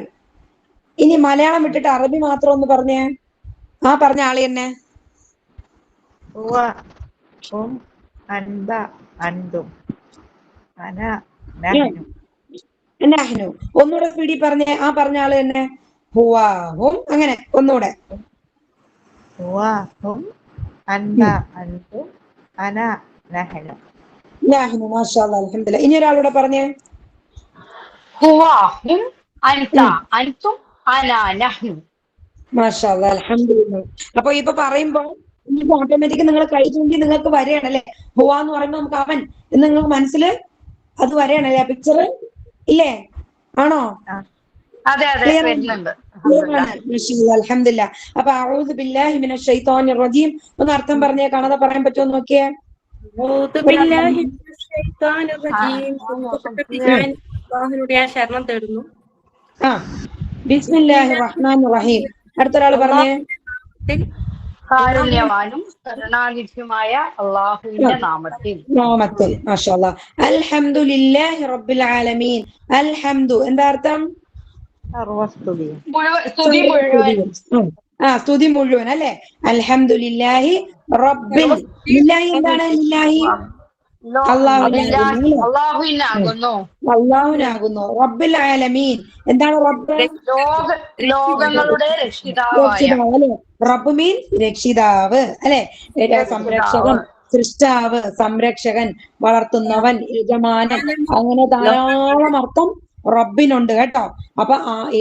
ഇനി മലയാളം വിട്ടിട്ട് അറബി മാത്രം ഒന്ന് പറഞ്ഞേ. ആ പറഞ്ഞ ആള് തന്നെ. ഹുവ ഹും അൻത അൻതും അന നഹ്നു. നഹ്നു. ഒന്നുകൂടെ സ്പീഡിൽ പറഞ്ഞേ. ആ പറഞ്ഞ ആള് തന്നെ. ഹുവ ഹും, അങ്ങനെ ഒന്നുകൂടെ. ഹുവ ഹും അൻത അൻതും അന നഹ്നു. നഹ്നു. മാഷാ അല്ലാഹ് അൽഹംദുലില്ലാ. ഇനി ഒരാളൂടെ പറഞ്ഞേ. ഹുവ ഹും അൻത അൻതും അന നഹ്നു. മാഷാ അല്ലാഹ് അൽഹംദുലില്ലാ. അപ്പൊ ഇപ്പൊ പറയുമ്പോ ഇനിയിപ്പോ ഓട്ടോമാറ്റിക് നിങ്ങൾ കഴിച്ചെങ്കിൽ നിങ്ങൾക്ക് വരെയാണല്ലേ. ഹുവ എന്ന് പറയുമ്പോ നമുക്ക് അവൻ എന്ന് നിങ്ങൾക്ക് മനസ്സിൽ അത് വരെയാണല്ലേ പിക്ചർ ഇല്ലേ? ആണോ? അതെ അതെ, വരുന്നുണ്ട്. അൽഹംദുലില്ലാ. അപ്പൊ അഊദു ബില്ലാഹി മിനശ് ശൈത്വാനിർ റജീം ഒന്ന് അർത്ഥം പറഞ്ഞേ, കാണാതെ പറയാൻ പറ്റുമോ നോക്കിയേ. ഞാൻ ശരണം തേടുന്നു. ബിസ്മില്ലാഹിർ റഹ്മാനിർ റഹീം. അടുത്തൊരാൾ പറഞ്ഞേ. കാരുണ്യവാനും കരുണാനിധിയുമായ അല്ലാഹുവിന്റെ നാമത്തിൽ. മാഷാ അല്ലാഹ്. അൽഹംദുലില്ലാഹി റബ്ബിൽ ആലമീൻ. അൽഹംദു എന്താ അർത്ഥം? സർവസ്തുതി, സ്തുതി മുഴുവൻ. സ്തുതി മുഴുവൻ അല്ലെ. അൽഹംദുലില്ലാഹി റബ്ബിൽ. ലില്ലാഹി എന്താണ്? ലില്ലാഹി അല്ലാഹുവിനാകുന്നു. റബ്ബിൽ ആലമീൻ എന്താണ്? റബ്ബ് ലോകങ്ങളുടെ രക്ഷിതാവായ. അല്ലെ. റബ്ബ് മീൻ രക്ഷിതാവ് അല്ലെ, സംരക്ഷകൻ, സൃഷ്ടാവ്, സംരക്ഷകൻ, വളർത്തുന്നവൻ, യജമാനൻ, അങ്ങനെ ധാരാളം അർത്ഥം റബ്ബിനുണ്ട് കേട്ടോ. അപ്പൊ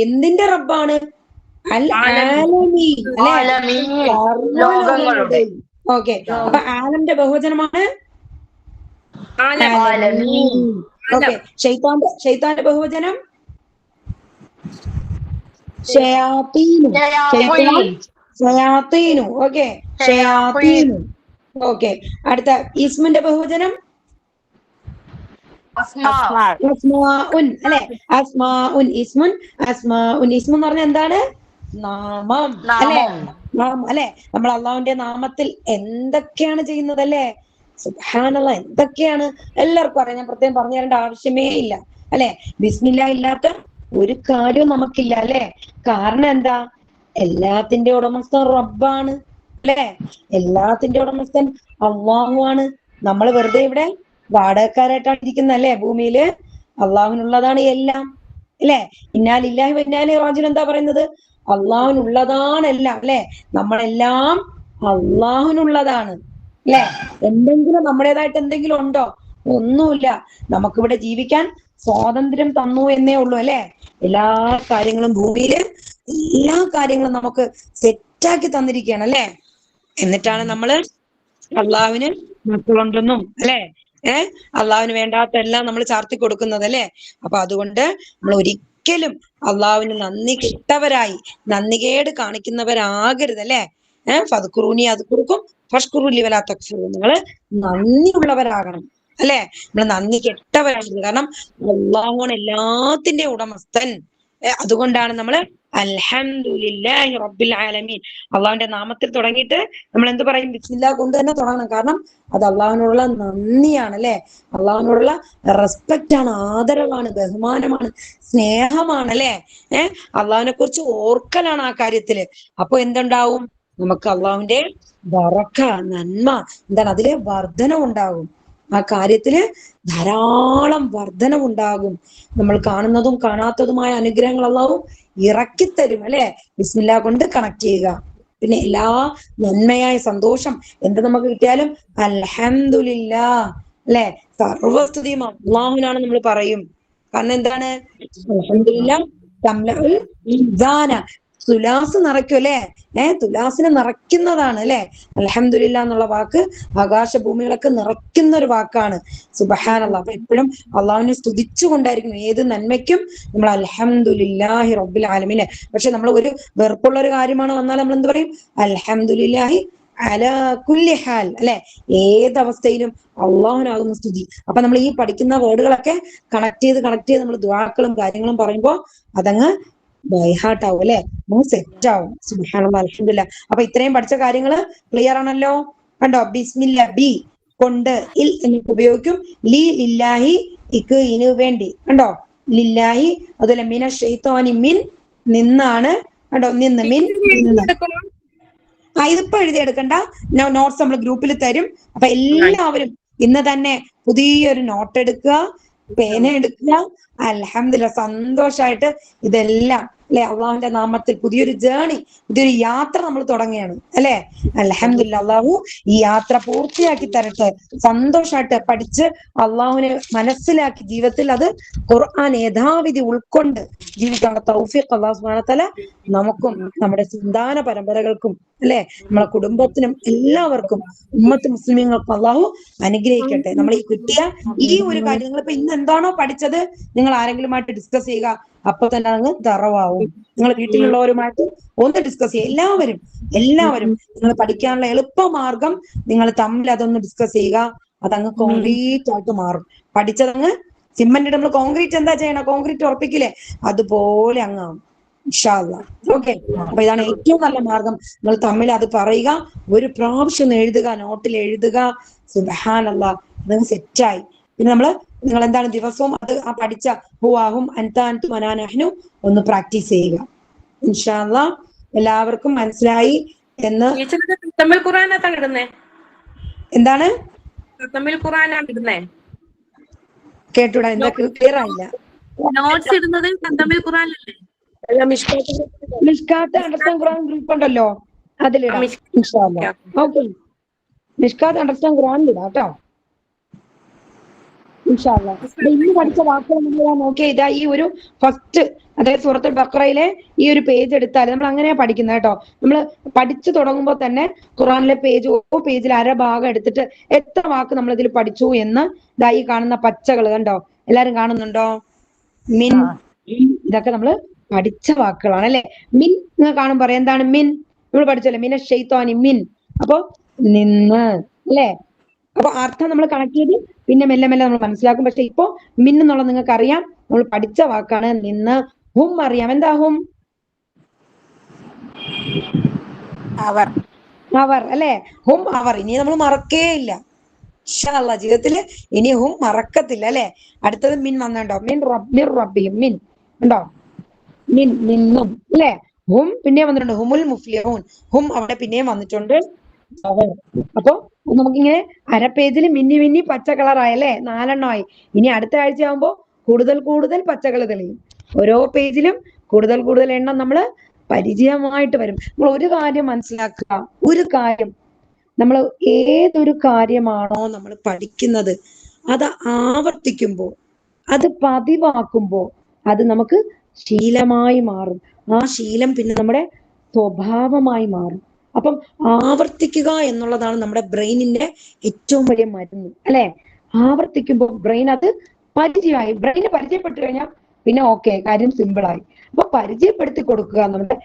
എന്തിന്റെ റബ്ബാണ്? അൽ ആലമീൻ അല്ലെ. ഓക്കെ, അപ്പൊ ആലമിന്റെ ബഹുവചനമാണ് ഓക്കെ. ശൈത്താന്റെ ബഹുവചനം ഷയാത്തീനു. ഷയാത്തീനു. ഓക്കെ, ഷയാത്തീനു. ഓക്കെ. അടുത്ത ഇസ്മിന്റെ ബഹുവചനം അസ്മാ. അസ്മാഉൻ അല്ലെ? അസ്മാഉൻ ഇസ്മുൻ. അസ്മാഉൻ ഇസ്മു എന്ന് പറഞ്ഞാൽ എന്താണ്? നാമം അല്ലെ? നാമം അല്ലെ? നമ്മൾ അള്ളാഹുവിന്റെ നാമത്തിൽ എന്തൊക്കെയാണ് ചെയ്യുന്നത് അല്ലെ? സുബ്ഹാനല്ലാഹ്, എന്തൊക്കെയാണ് എല്ലാവർക്കും അറിയാം. ഞാൻ പ്രത്യേകം പറഞ്ഞു തരേണ്ട ആവശ്യമേ ഇല്ല അല്ലെ? ബിസ്മില്ലാഹ് ഇല്ലാത്ത ഒരു കാര്യവും നമുക്കില്ല അല്ലെ? കാരണം എന്താ? എല്ലാത്തിന്റെ ഉടമസ്ഥൻ റബ്ബാണ് അല്ലെ? എല്ലാത്തിന്റെ ഉടമസ്ഥൻ അള്ളാഹു ആണ്. നമ്മൾ വെറുതെ ഇവിടെ വാടകക്കാരായിട്ടാണ് ഇരിക്കുന്നത് അല്ലെ? ഭൂമിയില് അള്ളാഹുവിനുള്ളതാണ് എല്ലാം അല്ലെ? ഇന്നാലില്ലാഹി വ ഇന്നാ ഇലൈഹി റാജിഊൻ എന്താ പറയുന്നത്? അള്ളാഹുവിനുള്ളതാണ് എല്ലാം അല്ലെ? നമ്മളെല്ലാം അള്ളാഹുവിനുള്ളതാണ് അല്ലെ? എന്തെങ്കിലും നമ്മുടേതായിട്ട് എന്തെങ്കിലും ഉണ്ടോ? ഒന്നുമില്ല. നമുക്കിവിടെ ജീവിക്കാൻ സ്വാതന്ത്ര്യം തന്നു എന്നേ ഉള്ളൂ അല്ലെ? എല്ലാ കാര്യങ്ങളും ഭൂമിയില് എല്ലാ കാര്യങ്ങളും നമുക്ക് സെറ്റാക്കി തന്നിരിക്കുകയാണ് അല്ലെ? എന്നിട്ടാണ് നമ്മള് അള്ളാഹുവിന് മക്കളുണ്ടെന്നും അല്ലെ? അള്ളാഹുവിന് വേണ്ടാത്ത എല്ലാം നമ്മൾ ചാർത്തി കൊടുക്കുന്നത് അല്ലെ? അപ്പൊ അതുകൊണ്ട് നമ്മൾ ഒരിക്കലും അള്ളാഹുവിന് നന്ദി കെട്ടവരായി നന്ദികേട് കാണിക്കുന്നവരാകരുത് അല്ലെ? ഫദ്കുറൂനി അത് കൊടുക്കും ഫഷ്കുറുലി വലാ തക്ഫുറൂൻ. നിങ്ങള് നന്ദിയുള്ളവരാകണം അല്ലെ? നമ്മൾ നന്ദി കെട്ടവരാകരുത്. കാരണം അള്ളാഹുവാണ് എല്ലാത്തിന്റെ ഉടമസ്ഥൻ. അതുകൊണ്ടാണ് നമ്മള് അൽഹംദുലില്ലാഹി റബ്ബിൽ ആലമീൻ അള്ളാഹുവിന്റെ നാമത്തിൽ തുടങ്ങിയിട്ട് നമ്മൾ എന്ത് പറയും? ബിസ്മില്ലാഹ് കൊണ്ട് തന്നെ തുടങ്ങണം. കാരണം അത് അള്ളാഹുവിനുള്ള നന്ദിയാണ് അല്ലെ? അള്ളാഹുവിനുള്ള റെസ്പെക്റ്റ് ആണ്, ആദരവാണ്, ബഹുമാനമാണ്, സ്നേഹമാണ് അല്ലെ? അള്ളാഹുവിനെ കുറിച്ച് ഓർക്കലാണ് ആ കാര്യത്തില്. അപ്പൊ എന്തുണ്ടാവും? നമുക്ക് അള്ളാഹുവിന്റെ ബറക്ക, നന്മ എന്താണ്? അതില് വർധനവുണ്ടാകും. ആ കാര്യത്തില് ധാരാളം വർധനവുണ്ടാകും. നമ്മൾ കാണുന്നതും കാണാത്തതുമായ അനുഗ്രഹങ്ങൾ അള്ളാഹു ഇറക്കിത്തരും അല്ലെ? ബിസ്മില്ലാഹ് കൊണ്ട് കണക്ട് ചെയ്യുക. പിന്നെ എല്ലാ നന്മയായ സന്തോഷം എന്ത് നമുക്ക് കിട്ടിയാലും അൽഹംദുലില്ലാഹ് അല്ലെ? സർവസ്തുതിയും അള്ളാഹുവിനാണ് നമ്മൾ പറയും. കാരണം എന്താണ്? അൽഹംദുലില്ലാഹ് തംലഉൽ മീസാന, തുലാസ് നിറയ്ക്കും അല്ലെ? തുലാസിനെ നിറയ്ക്കുന്നതാണ് അല്ലെ? അൽഹംദുലില്ലാഹ് എന്നുള്ള വാക്ക് ആകാശഭൂമികളൊക്കെ നിറയ്ക്കുന്ന ഒരു വാക്കാണ്. സുബ്ഹാനല്ലാഹ്. അപ്പൊ എപ്പോഴും അള്ളാഹുവിനെ സ്തുതിച്ചു കൊണ്ടായിരിക്കും ഏത് നന്മയ്ക്കും നമ്മൾ അൽഹംദുലില്ലാഹി റബ്ബിൽ ആലമീൻ. പക്ഷെ നമ്മൾ ഒരു വെറുപ്പുള്ള ഒരു കാര്യമാണ് വന്നാൽ നമ്മൾ എന്ത് പറയും? അൽഹംദുലില്ലാഹി അലാ കുല്ലി ഹാൽ അല്ലെ? ഏതവസ്ഥയിലും അള്ളാഹുവിനാകുന്ന സ്തുതി. അപ്പൊ നമ്മൾ ഈ പഠിക്കുന്ന വേർഡുകളൊക്കെ കണക്ട് ചെയ്ത് നമ്മൾ ദുആക്കളും കാര്യങ്ങളും പറയുമ്പോൾ അതങ്ങ് ബൈഹാർട്ട് ആവും അല്ലെ? നമുക്ക് സെറ്റ് ആവും. സുബ്ഹാനല്ലാഹ്, അൽഹംദുലില്ലാഹ്. അപ്പൊ ഇത്രയും പഠിച്ച കാര്യങ്ങള് ക്ലിയർ ആണല്ലോ? കണ്ടോ? ബിസ്മില്ല ബി കൊണ്ട് ഇൽ എന്നിട്ട് ഉപയോഗിക്കും. ലി ലില്ലാഹി ഇക്ക് ഇന് വേണ്ടി. കണ്ടോ? ലില്ലാഹി. അതുപോലെ മിന ശൈത്വാനി മിൻ നിന്നാണ്. കണ്ടോ? നിന്ന് മിൻ നിന്ന്. ഇതിപ്പോ എഴുതിയെടുക്കണ്ട, നോട്ട്സ് നമ്മൾ ഗ്രൂപ്പിൽ തരും. അപ്പൊ എല്ലാവരും ഇന്ന് തന്നെ പുതിയൊരു നോട്ട് എടുക്കുക, പേന എടുക്കുക. അൽഹംദുലില്ലാഹ്, സന്തോഷായിട്ട് ഇതെല്ലാം അല്ലെ? അള്ളാഹുവിന്റെ നാമത്തിൽ പുതിയൊരു ജേണി, പുതിയൊരു യാത്ര നമ്മൾ തുടങ്ങുകയാണ് അല്ലെ? അൽഹംദുലില്ലാഹ്, അള്ളാഹു ഈ യാത്ര പൂർത്തിയാക്കി തരട്ടെ. സന്തോഷമായിട്ട് പഠിച്ച് അള്ളാഹുവിനെ മനസ്സിലാക്കി ജീവിതത്തിൽ അത് ഖുർആൻ യഥാവിധി ഉൾക്കൊണ്ട് ജീവിക്കാനുള്ള തൗഫീഖ് അള്ളാഹു സുബ്ഹാനഹു വ തആല നമുക്കും നമ്മുടെ സന്താന പരമ്പരകൾക്കും അല്ലെ? നമ്മളെ കുടുംബത്തിനും എല്ലാവർക്കും ഉമ്മത്ത് മുസ്ലിമീങ്ങൾക്കും അള്ളാഹു അനുഗ്രഹിക്കട്ടെ. നമ്മൾ ഈ കിട്ടിയ ഈ ഒരു കാര്യം നിങ്ങളിപ്പോ ഇന്ന് എന്താണോ പഠിച്ചത് നിങ്ങൾ ആരെങ്കിലുമായിട്ട് ഡിസ്കസ് ചെയ്യുക. അപ്പൊ തന്നെ അങ്ങ് തറവാവും. നിങ്ങൾ വീട്ടിലുള്ളവരുമായിട്ട് ഒന്ന് ഡിസ്കസ് ചെയ്യുക. എല്ലാവരും നിങ്ങൾ പഠിക്കാനുള്ള എളുപ്പമാർഗം നിങ്ങൾ തമ്മിൽ അതൊന്ന് ഡിസ്കസ് ചെയ്യുക. അതങ്ങ് കോൺക്രീറ്റ് ആയിട്ട് മാറും. പഠിച്ചതങ്ങ് സിമന്റ് നമ്മൾ കോൺക്രീറ്റ് എന്താ ചെയ്യണം? കോൺക്രീറ്റ് ഉറപ്പിക്കില്ലേ? അതുപോലെ അങ്ങാവും ഇൻഷാ അല്ലാഹ്. ഓക്കെ. അപ്പൊ ഇതാണ് ഏറ്റവും നല്ല മാർഗം. നിങ്ങൾ തമ്മിൽ അത് പറയുക, ഒരു പ്രാവശ്യം എഴുതുക, നോട്ടിൽ എഴുതുക. സുബ്ഹാനല്ലാഹ്, അതങ്ങ് സെറ്റായി. പിന്നെ നിങ്ങൾ എന്താണ് ദിവസവും അത് ആ പഠിച്ച ഹുവാഹും അൻത അൻതും അനാ നഹ്നു ഒന്ന് പ്രാക്ടീസ് ചെയ്യുക. ഇൻഷാ അല്ലാഹ് എല്ലാവർക്കും മനസ്സിലായി എന്ന്. തമിഴ് ഖുറാനാണ് ഇടുന്നേ? എന്താണ് തമിഴ് ഖുറാനാണ് ഇടുന്നേ? കേട്ടൂടാ, എന്താ ക്ലിയർ ആയില്ല. നോട്ട്സ് ഇടുന്നത് തമിഴ് ഖുറാനല്ലേ? മിഷ്കാത്ത് അണ്ടർസ്റ്റാൻഡ് ഖുറാൻ ഗ്രൂപ്പ് ഉണ്ടല്ലോ, അതിലിടാം ഇൻഷാ അല്ലാഹ്. ഓക്കെ, മിഷ്കാത്ത് അണ്ടർസ്റ്റാൻഡ് ഖുറാനിലിടാം കേട്ടോ ഇൻഷാ അല്ലാഹ്. ഇന്ന് പഠിച്ച വാക്കുകൾ നമ്മൾ നോക്കിയാൽ ഇതാ ഈ ഒരു ഫസ്റ്റ്, അതായത് സൂറത്തുൽ ബഖറയിലെ ഈ ഒരു പേജ് എടുത്താൽ നമ്മൾ അങ്ങനെയാ പഠിക്കുന്നത് കേട്ടോ. നമ്മൾ പഠിച്ചു തുടങ്ങുമ്പോൾ തന്നെ ഖുറാനിലെ പേജിൽ അരഭാഗം എടുത്തിട്ട് എത്ര വാക്ക് നമ്മൾ ഇതിൽ പഠിച്ചു എന്ന് ഇതാ ഈ കാണുന്ന പച്ചകൾ കണ്ടോ? എല്ലാരും കാണുന്നുണ്ടോ? മിൻ, ഇതൊക്കെ നമ്മൾ പഠിച്ച വാക്കുകളാണ് അല്ലെ? മിൻ നിങ്ങൾ കാണും പറയാം എന്താണ് മിൻ? നമ്മൾ പഠിച്ചല്ലേ? മിന ശൈത്വാനി മിൻ. അപ്പൊ നിന്ന് അല്ലേ? അപ്പൊ അർത്ഥം നമ്മൾ കണക്ട് ചെയ്ത് പിന്നെ മെല്ലെ മെല്ലെ നമ്മൾ മനസ്സിലാക്കും. പക്ഷെ ഇപ്പൊ മിന്നെന്നുള്ളത് നിങ്ങൾക്ക് അറിയാം, നമ്മൾ പഠിച്ച വാക്കാണ് നിന്ന്. ഹും അറിയാം, എന്താ ഹും? അവർ. അവർ അല്ലെ? ഹും അവർ. ഇനി നമ്മൾ മറക്കേ ഇല്ല ഇൻഷാ അല്ലാഹ്, ജീവിതത്തില് ഇനി ഹും മറക്കത്തില്ല അല്ലെ? അടുത്തത് മിൻ വന്നുണ്ടോ? മിൻ റബ്ബിയും. മിൻ ഉണ്ടോ? മിൻ നിന്നും അല്ലെ? ഹും പിന്നെയും വന്നിട്ടുണ്ട്, ഹുമുൽ മുഫ്ലിഹൂൻ. ഹും അവിടെ പിന്നെയും വന്നിട്ടുണ്ട്. അപ്പൊ നമുക്കിങ്ങനെ അര പേജിൽ മിന്നി മിന്നി പച്ച കളറായല്ലേ? 4 എണ്ണമായി. ഇനി അടുത്ത ആഴ്ച ആകുമ്പോ കൂടുതൽ കൂടുതൽ പച്ചകൾ തെളിയും. ഓരോ പേജിലും കൂടുതൽ കൂടുതൽ എണ്ണം നമ്മള് പരിചയമായിട്ട് വരും. നമ്മൾ ഒരു കാര്യം മനസ്സിലാക്കുക, ഒരു കാര്യം നമ്മൾ ഏതൊരു കാര്യമാണോ നമ്മൾ പഠിക്കുന്നത് അത് ആവർത്തിക്കുമ്പോ, അത് പതിവാക്കുമ്പോ അത് നമുക്ക് ശീലമായി മാറും. ആ ശീലം പിന്നെ നമ്മുടെ സ്വഭാവമായി മാറും. അപ്പം ആവർത്തിക്കുക എന്നുള്ളതാണ് നമ്മുടെ ബ്രെയിനിന്റെ ഏറ്റവും വലിയ മരുന്ന് അല്ലെ? ആവർത്തിക്കുമ്പോൾ ബ്രെയിൻ അത് പരിചയമായി. ബ്രെയിന് പരിചയപ്പെട്ടു കഴിഞ്ഞാൽ പിന്നെ ഓക്കെ, കാര്യം സിമ്പിളായി. അപ്പൊ പരിചയപ്പെടുത്തി കൊടുക്കുക നമ്മുടെ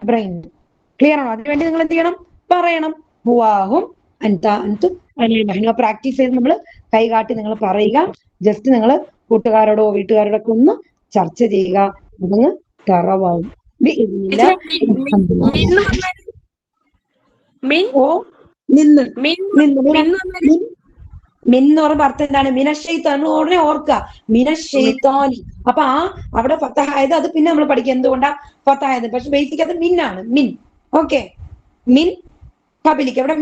ബ്രെയിനിന്. ക്ലിയർ ആണോ? അതിനുവേണ്ടി നിങ്ങൾ എന്ത് ചെയ്യണം? പറയണം. ഹുവാഹും അൻത അൻതും അന. പ്രാക്ടീസ് ചെയ്ത് നമ്മൾ കൈകാട്ടി നിങ്ങൾ പറയുക. ജസ്റ്റ് നിങ്ങൾ കൂട്ടുകാരോടോ വീട്ടുകാരോടോ ഒക്കെ ഒന്ന് ചർച്ച ചെയ്യുക. അതങ്ങ് തറവാകും. ഓ നിന്ന് മിന്ന് പറയുമ്പോ അർത്ഥം എന്താണ്? മിനശ്ശൈത്താൻ. ഉടനെ ഓർക്കുക, മിനശ്ശൈത്താനി. അപ്പൊ അവിടെ ഫത്തഹായത് അത് പിന്നെ നമ്മൾ പഠിക്കുക എന്തുകൊണ്ടാ ഫത്തഹായത്. പക്ഷെ ബേസിക് അത് മിന്നാണ്. മിൻ. ഓക്കെ, മിൻ കബലിക്ക്. അവിടെ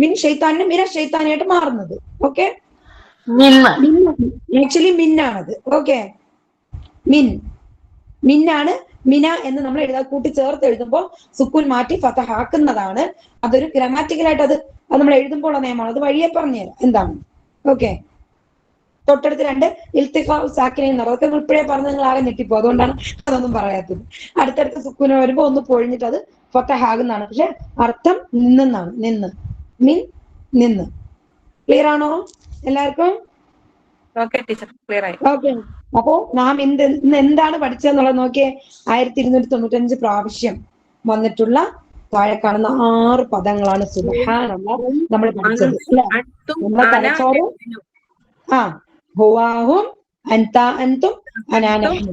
മിൻ ഷെയ്ത്താനിന് മിനശ്ശൈത്താനിയായിട്ട് മാറുന്നത്. ഓക്കെ, ആക്ച്വലി മിന്നാണത്. ഓക്കെ, മിന്നാണ്. മിന എന്ന് നമ്മൾ കൂട്ടി ചേർത്ത് എഴുതുമ്പോൾ സുക്കൂൻ മാറ്റി ഫതഹാക്കുന്നതാണ്. അതൊരു ഗ്രാമാറ്റിക്കലായിട്ട് അത് നമ്മൾ എഴുതുമ്പോൾ ഉള്ള നിയമമാണ്. അത് വഴിയെ പറഞ്ഞുതരാം എന്താണ്. ഓക്കെ, തൊട്ടടുത്ത് 2 ഇൽത്തിഖാ സാക്കിനൈൻ എന്ന് അതൊക്കെ ഇപ്പോഴേ പറഞ്ഞ് നിങ്ങൾ ആകെ ഞെട്ടിപ്പോ. അതുകൊണ്ടാണ് അതൊന്നും പറയാത്തത്. അടുത്തടുത്ത് സുക്കൂന വരുമ്പോ ഒന്ന് പൊഴിഞ്ഞിട്ട് അത് ഫതഹാകുന്നതാണ്. പക്ഷെ അർത്ഥം നിന്നാണ്. നിന്ന്, മിൻ നിന്ന്. ക്ലിയർ ആണോ എല്ലാവർക്കും? ഓക്കെ ടീച്ചർ, ക്ലിയർ ആയി. ഓക്കെ, അപ്പോ നാം ഇന്ന് എന്താണ് പഠിച്ചതെന്നുള്ളത് നോക്കിയേ. 1295 പ്രാവശ്യം വന്നിട്ടുള്ള താഴെ കാണുന്ന 6 പദങ്ങളാണ് സുബ്ഹാനല്ലാഹ് നമ്മൾ പഠിച്ചത്. നമ്മുടെ തലച്ചോറ് ഹുവാഹും അൻത അൻതും അനാ നഹ്നു.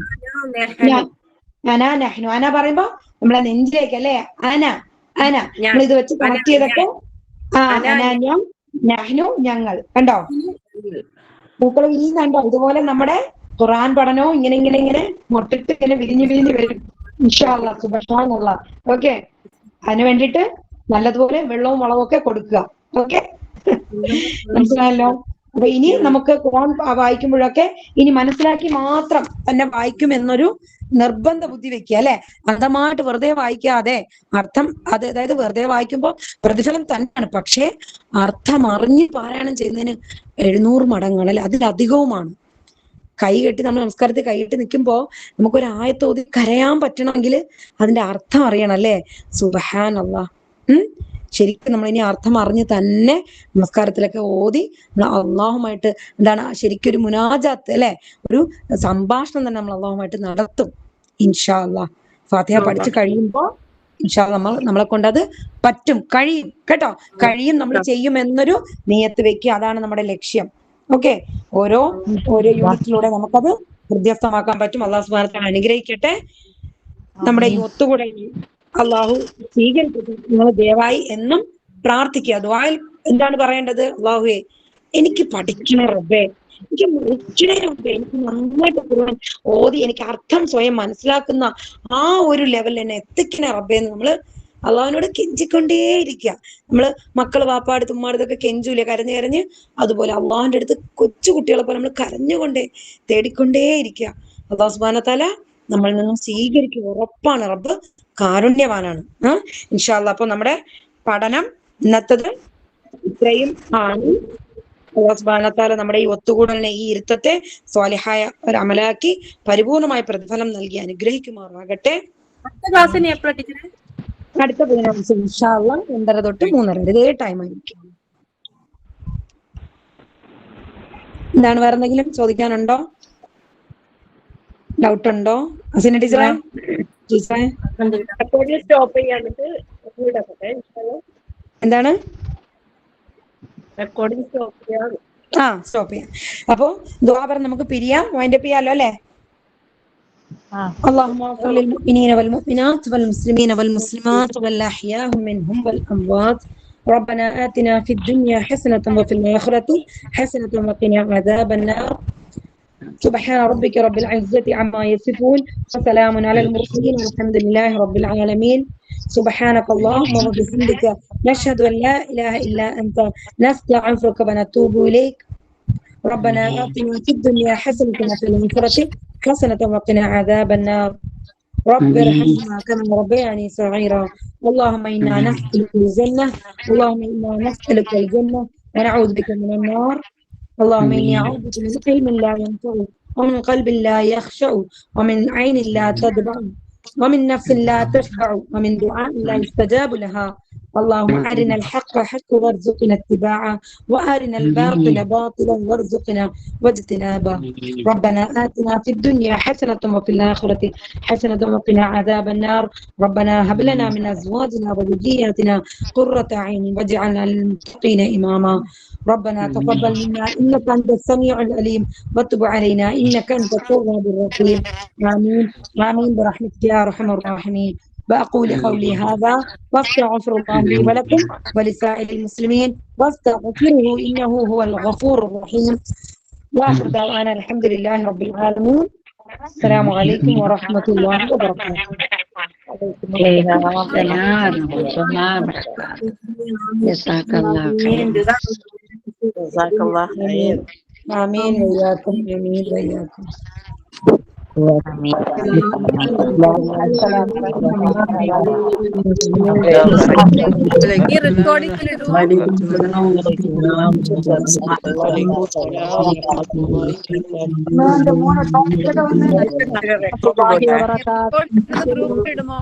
അനാ നഹ്നു. അന പറയുമ്പോ നമ്മളെ നെഞ്ചിലേക്ക് അല്ലെ? അന നമ്മൾ ഇത് വെച്ച് കണക്ട് ചെയ്തൊക്കെ അനാ ഞാൻ, നഹ്നു ഞങ്ങൾ. കണ്ടോ പൂക്കൾ വിരിയുന്നുണ്ടോ? ഇതുപോലെ നമ്മുടെ ഖുർആൻ പഠനവും ഇങ്ങനെ മൊട്ടിട്ട് ഇങ്ങനെ വിരിഞ്ഞ് വരും ഇൻഷാ അല്ലാഹ്. സുബ്ഹാനല്ലാഹ്. ഓക്കെ, അതിന് വേണ്ടിയിട്ട് നല്ലതുപോലെ വെള്ളവും വളവും ഒക്കെ കൊടുക്കുക. ഓക്കെ, മനസ്സിലായല്ലോ? അപ്പൊ ഇനി നമുക്ക് ഖുർആൻ വായിക്കുമ്പോഴൊക്കെ ഇനി മനസ്സിലാക്കി മാത്രം തന്നെ വായിക്കും എന്നൊരു നിർബന്ധ ബുദ്ധി വെക്കുക അല്ലെ? അന്ധമായിട്ട് വെറുതെ വായിക്കാതെ അർത്ഥം അതായത് വെറുതെ വായിക്കുമ്പോൾ പ്രതിഫലം തന്നെയാണ്. പക്ഷേ അർത്ഥം അറിഞ്ഞ് പാരായണം ചെയ്യുന്നതിന് 700 മടങ്ങാണ് അല്ലെ? അതിലധികവുമാണ്. കൈകെട്ടി നമ്മൾ നമസ്കാരത്തിൽ കൈകെട്ടി നിൽക്കുമ്പോ നമുക്കൊരു ആയത്ത് ഓതി കരയാൻ പറ്റണമെങ്കിൽ അതിന്റെ അർത്ഥം അറിയണം അല്ലേ? സുബ്ഹാനല്ലാഹ്. ശരിക്കും നമ്മൾ ഇനി അർത്ഥം അറിഞ്ഞ് തന്നെ നമസ്കാരത്തിലൊക്കെ ഓതി അള്ളാഹുമായിട്ട് എന്താണ് ശരിക്കും ഒരു മുനാജാത്ത് അല്ലെ? ഒരു സംഭാഷണം തന്നെ നമ്മൾ അള്ളാഹുമായിട്ട് നടത്തും ഇൻഷാ അല്ലാഹ്. ഫാത്തിഹ പഠിച്ചു കഴിയുമ്പോ ഇൻഷാ അല്ലാഹ് നമ്മളെ കൊണ്ട് അത് പറ്റും, കഴിയും കേട്ടോ. കഴിയും, നമ്മൾ ചെയ്യും എന്നൊരു നിയത്ത് വെക്കുക. അതാണ് നമ്മുടെ ലക്ഷ്യം. ഓക്കെ, ഓരോ യൂണിറ്റിലൂടെ നമുക്കത് ഹൃദ്യസ്ഥമാക്കാൻ പറ്റും. അള്ളാഹു സുബ്ഹാനഹു വ തആല അനുഗ്രഹിക്കട്ടെ. നമ്മുടെ ഈ ഒത്തുകൂടെ അള്ളാഹു സ്വീകരിക്കട്ടെ. നിങ്ങൾ ദയവായി എന്നും പ്രാർത്ഥിക്കുക. ദുആയിൽ എന്താണ് പറയേണ്ടത്? അള്ളാഹുവേ എനിക്ക് പഠിക്കണേ റബ്ബേ, എനിക്ക് മുറിക്കണേ റബ്ബേ, എനിക്ക് നന്നായിട്ട് ഖുർആൻ ഓതി എനിക്ക് അർത്ഥം സ്വയം മനസ്സിലാക്കുന്ന ആ ഒരു ലെവലിൽ എന്നെ എത്തിക്കണേ റബ്ബേ എന്ന് നമ്മള് അള്ളാഹുവിനോട് കെഞ്ചിക്കൊണ്ടേയിരിക്കുക. നമ്മള് മക്കള് വാപ്പാടുത്ത് ഉമ്മാടുത്തൊക്കെ കെഞ്ചൂലേ കരഞ്ഞ്, അതുപോലെ അള്ളാഹുവിന്റെ അടുത്ത് കൊച്ചു കുട്ടികളെ പോലെ നമ്മൾ കരഞ്ഞുകൊണ്ടേ തേടിക്കൊണ്ടേയിരിക്കുക. അള്ളാഹു സുബ്ഹാനഹു വ തആല നമ്മളിൽ നിന്നും സ്വീകരിക്കുക. ഉറപ്പാണ്. റബ്ബ് കാരുണ്യവാനാണ്. ഇൻഷാ അല്ലാഹ്. അപ്പൊ നമ്മുടെ പഠനം ഇന്നത്തത് ഇത്രയും ആണ്. അല്ലാഹു സുബ്ഹാനഹു വ തആല നമ്മുടെ ഈ ഒത്തുകൂടലിനെ, ഈ ഇരുത്തത്തെ സ്വാലിഹായ ഒരു അമലാക്കി പരിപൂർണമായ പ്രതിഫലം നൽകി അനുഗ്രഹിക്കുമാറാകട്ടെ. അടുത്ത ക്ലാസ്സിന് എപ്പോഴാ ടീച്ചറെ? അടുത്ത ബുധനാഴ്ച ഇൻഷാ അല്ലാഹ് 2:30 തൊട്ട് 3:30 വരെ ഇതേ ടൈം ആയിരിക്കും. എന്താണ് വേറെ എന്തെങ്കിലും ചോദിക്കാനുണ്ടോ? ഡൗട്ട് ഉണ്ടോ? അസിന ടീച്ചറെ? സ്റ്റോപ്പ് ചെയ്യാൻ എന്താണ്? റെക്കോർഡിംഗ് സ്റ്റോപ്പ് ചെയ്യാം. സ്റ്റോപ്പ് ചെയ്യാം. അപ്പൊ ദുആ പറഞ്ഞ് നമുക്ക് പിരിയാം, വൈൻഡപ്പ് ചെയ്യാലോ അല്ലേ? اللهم اغفر للمؤمنين والمؤمنات والمسلمين والمسلمات والأحياء منهم والأموات. ربنا آتنا في الدنيا حسنة وفي الآخرة حسنة وقنا عذاب النار. سبحان ربك رب العزة عما يصفون وسلام على المرسلين والحمد لله رب العالمين. سبحانك اللهم وبحمدك نشهد أن لا إله إلا أنت نستغفرك ونتوب إليك. ربنا آتنا في الدنيا حسنة وفي الآخرة حسنة وقنا عذاب النار. رب ارحمنا كما ربياني صغيرا. اللهم إنا نسألك الجنة، اللهم إنا نسألك الجنة ونعوذ بك من النار. اللهم إني أعوذ بك من علم لا ينفع ومن قلب لا يخشع ومن عين لا تدمع ومن نفس لا تشبع ومن دعاء لا يستجاب لها. اللهم أرنا الحق حقا وارزقنا اتباعه وأرنا الباطل باطلا وارزقنا واجتنابه. ربنا آتنا في الدنيا حسنة وفي الآخرة حسنة وقنا عذاب النار. ربنا هب لنا من أزواجنا وذرياتنا قرة عين واجعلنا للمتقين إماما. ربنا تقبل منا إنك أنت السميع العليم وتب علينا إنك أنت التواب الرحيم. آمين آمين برحمتك يا أرحم الراحمين. وأقول قولي هذا واستغفر الله لي ولكم ولسائر المسلمين واستغفروه إنه هو الغفور الرحيم. وآخر دعوانا الحمد لله رب العالمين. السلام عليكم ورحمة الله وبركاته. جزاك الله خير. جزاك الله خير. آمين وإياكم آمين وإياكم. ഈ റെക്കോർഡിംഗിലിടും ഗ്രൂപ്പിലിടുമോ?